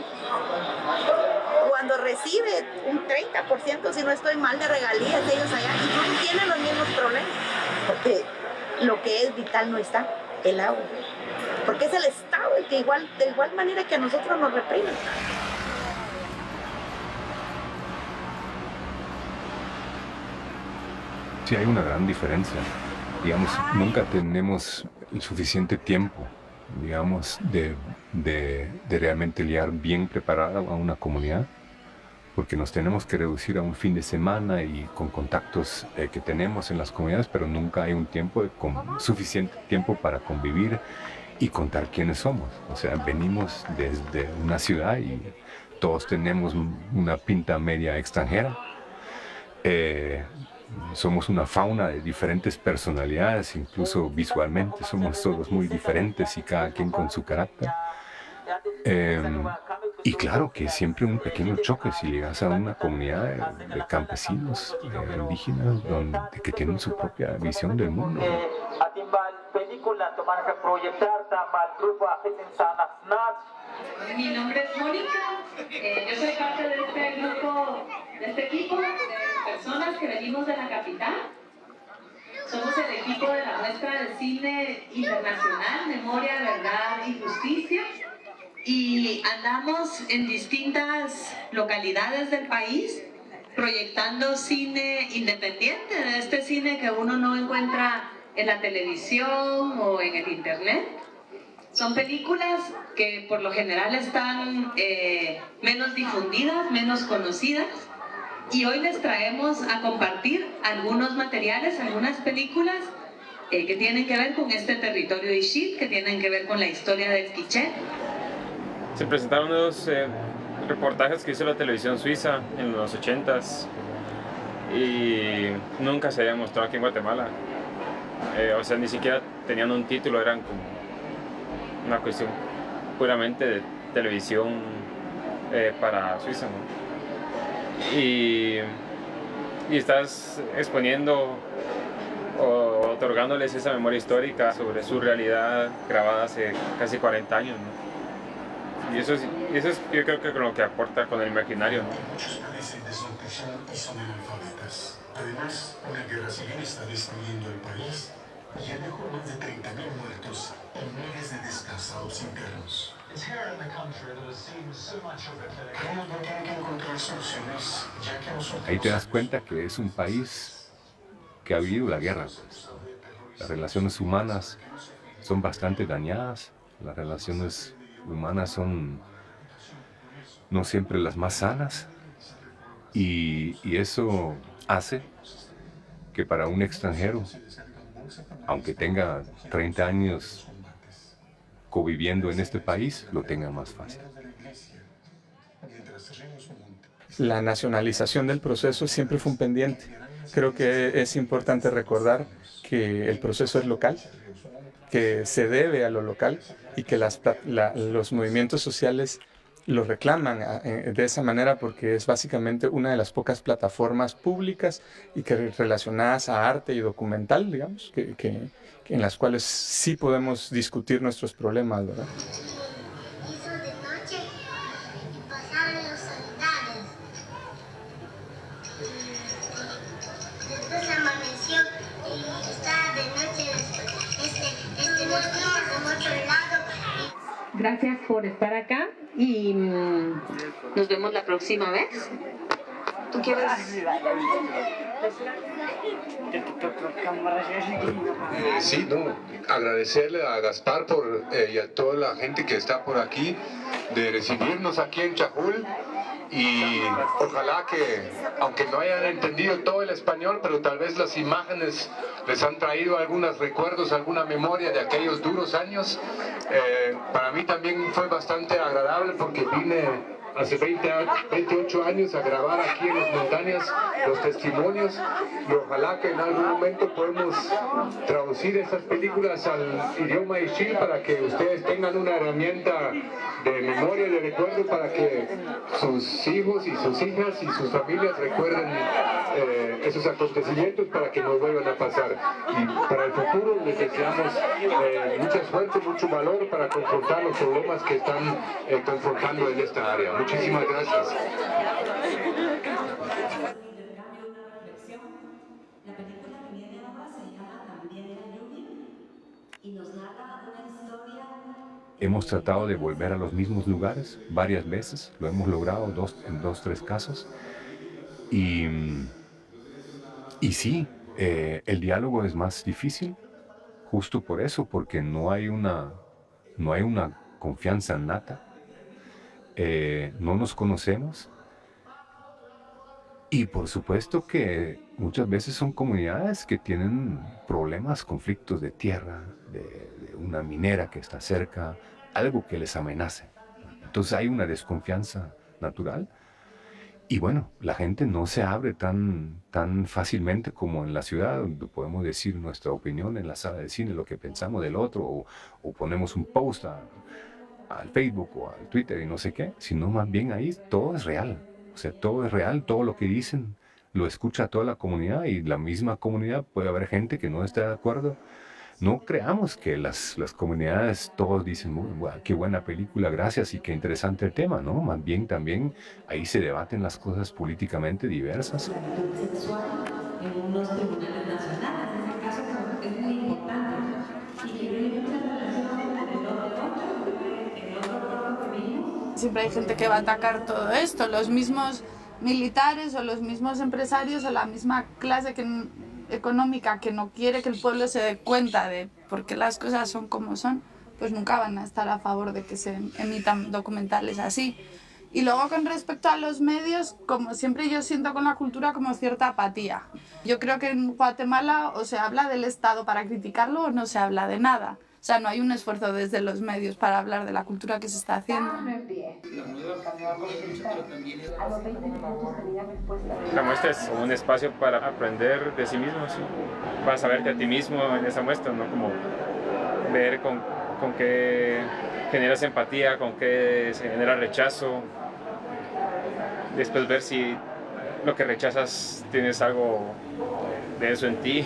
cuando recibe un 30%, si no estoy mal, de regalías de ellos allá, y no tienen los mismos problemas, porque lo que es vital no está, el agua, porque es el Estado el que de igual manera que a nosotros nos reprime. Sí, hay una gran diferencia. Digamos, nunca tenemos el suficiente tiempo, digamos, de realmente lidiar bien preparada a una comunidad, porque nos tenemos que reducir a un fin de semana y con contactos que tenemos en las comunidades, pero nunca hay un tiempo suficiente tiempo para convivir y contar quiénes somos. O sea, venimos desde una ciudad y todos tenemos una pinta media extranjera. Somos una fauna de diferentes personalidades, incluso visualmente somos todos muy diferentes y cada quien con su carácter. Y claro que siempre un pequeño choque si llegas a una comunidad de campesinos, indígenas, que tienen su propia visión del mundo. Mi nombre es Mónica, yo soy parte de este grupo, de este equipo de personas que venimos de la capital. Somos el equipo de la muestra de cine internacional, Memoria, Verdad y Justicia, y andamos en distintas localidades del país proyectando cine independiente, de este cine que uno no encuentra en la televisión o en el internet. Son películas que por lo general están menos difundidas, menos conocidas, y hoy les traemos a compartir algunos materiales, algunas películas que tienen que ver con este territorio Ixil, que tienen que ver con la historia del Quiché. Se presentaron unos reportajes que hizo la televisión suiza en los 80s y nunca se había mostrado aquí en Guatemala. O sea, ni siquiera tenían un título, eran como una cuestión puramente de televisión para Suiza, ¿no? Y estás exponiendo o otorgándoles esa memoria histórica sobre su realidad grabada hace casi 40 años, ¿no? Y eso es yo creo que lo que aporta con el imaginario, ¿no? Muchos padecen desnutrición y son analfabetas. Además, una guerra civil está destruyendo el país y ha dejado más de 30.000 muertos y miles de desplazados internos. Creemos que tienen que encontrar soluciones, ya que nosotros... Ahí te das cuenta que es un país que ha vivido la guerra. Las relaciones humanas son bastante dañadas, las relaciones humanas son no siempre las más sanas, y eso hace que para un extranjero, aunque tenga 30 años viviendo en este país, lo tenga más fácil. La nacionalización del proceso siempre fue un pendiente. Creo que es importante recordar que el proceso es local, que se debe a lo local y que los movimientos sociales lo reclaman de esa manera porque es básicamente una de las pocas plataformas públicas y que relacionadas a arte y documental, digamos, en las cuales sí podemos discutir nuestros problemas, ¿verdad? Hizo de noche y pasaban los soldados. Después amaneció y estaba de noche nos fuimos de otro lado. Gracias por estar acá y nos vemos la próxima vez. ¿Tú quieres? Sí, no, agradecerle a Gaspar y a toda la gente que está por aquí de recibirnos aquí en Chajul, y ojalá que, aunque no hayan entendido todo el español, pero tal vez las imágenes les han traído algunos recuerdos, alguna memoria de aquellos duros años. Para mí también fue bastante agradable porque vine hace 28 años a grabar aquí en las montañas los testimonios, y ojalá que en algún momento podamos traducir esas películas al idioma Ixil para que ustedes tengan una herramienta de memoria y de recuerdo para que sus hijos y sus hijas y sus familias recuerden esos acontecimientos para que no vuelvan a pasar. Y para el futuro les deseamos mucha suerte, mucho valor para confrontar los problemas que están confrontando en esta área. Muchísimas gracias. Hemos tratado de volver a los mismos lugares varias veces, lo hemos logrado en dos, tres casos. Y sí, el diálogo es más difícil, justo por eso, porque no hay una confianza nata, no nos conocemos. Y por supuesto que muchas veces son comunidades que tienen problemas, conflictos de tierra, de una minera que está cerca, algo que les amenace. Entonces hay una desconfianza natural. Y bueno, la gente no se abre tan fácilmente como en la ciudad, donde podemos decir nuestra opinión en la sala de cine, lo que pensamos del otro, o ponemos un post al Facebook o al Twitter y no sé qué, sino más bien ahí todo es real. O sea, todo es real, todo lo que dicen lo escucha toda la comunidad, y la misma comunidad puede haber gente que no esté de acuerdo. No creamos que las comunidades todos dicen, wow, qué buena película, gracias, y qué interesante el tema, ¿no? Más bien también ahí se debaten las cosas políticamente diversas. En unos tribunales nacionales, en ese caso es muy importante. Y que hay muchas relaciones entre el otro que vimos. Siempre hay gente que va a atacar todo esto, los mismos militares o los mismos empresarios o la misma clase económica que no quiere que el pueblo se dé cuenta de por qué las cosas son como son, pues nunca van a estar a favor de que se emitan documentales así. Y luego con respecto a los medios, como siempre yo siento con la cultura como cierta apatía. Yo creo que en Guatemala o se habla del Estado para criticarlo o no se habla de nada. O sea, no hay un esfuerzo desde los medios para hablar de la cultura que se está haciendo. La muestra es un espacio para aprender de sí mismo, ¿sí? Para saberte a ti mismo en esa muestra, ¿no? Como ver con qué generas empatía, con qué se genera rechazo. Después ver si lo que rechazas tienes algo de eso en ti.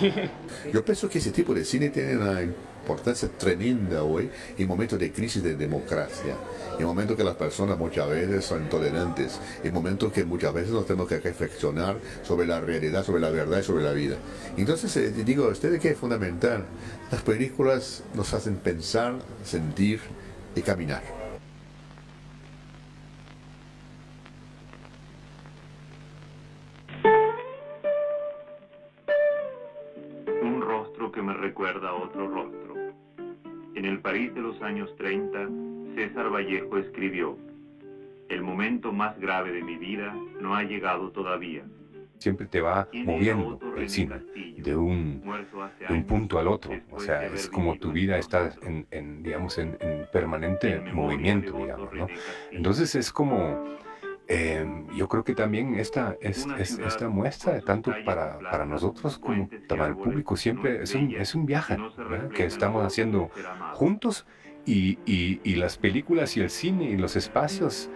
Yo pienso que ese tipo de cine tiene una importancia tremenda hoy en momentos de crisis de democracia, en momentos que las personas muchas veces son intolerantes, en momentos que muchas veces nos tenemos que reflexionar sobre la realidad, sobre la verdad y sobre la vida. Entonces digo, ustedes que es fundamental, las películas nos hacen pensar, sentir y caminar. Un rostro que me recuerda a otro rostro. En el París de los años 30, César Vallejo escribió: "El momento más grave de mi vida no ha llegado todavía". Siempre te va moviendo el cine de un punto al otro. O sea, es como tu vida está en permanente movimiento, digamos, ¿no? Entonces es como, yo creo que también esta muestra, tanto para nosotros como para el público, siempre es un viaje, ¿verdad?, que estamos haciendo juntos, y las películas y el cine y los espacios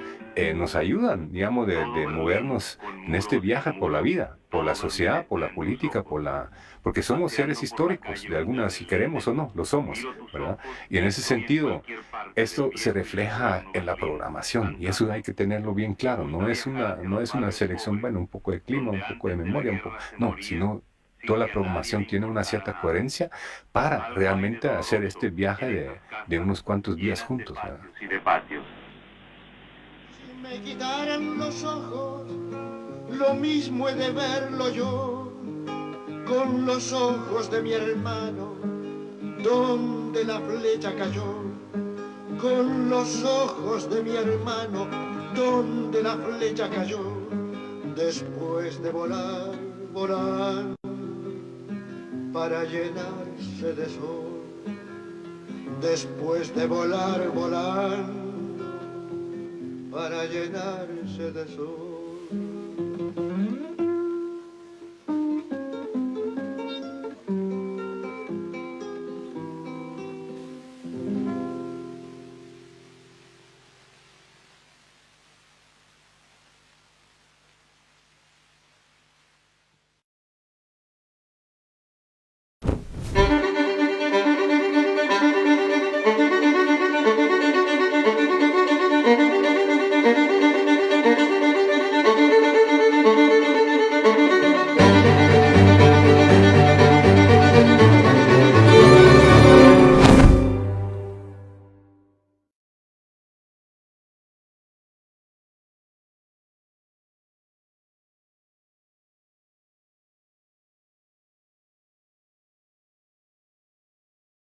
nos ayudan, digamos, de movernos en este viaje por la vida, por la sociedad, por la política, porque somos seres históricos, de alguna, si queremos o no, lo somos, ¿verdad? Y en ese sentido, esto se refleja en la programación, y eso hay que tenerlo bien claro. No es una selección, bueno, un poco de clima, un poco de memoria, no, sino toda la programación tiene una cierta coherencia para realmente hacer este viaje de unos cuantos días juntos, ¿verdad? Si me quitaran los ojos, lo mismo he de verlo yo, con los ojos de mi hermano, donde la flecha cayó, con los ojos de mi hermano, donde la flecha cayó, después de volar, volar, para llenarse de sol, después de volar, volar, para llenarse de sol.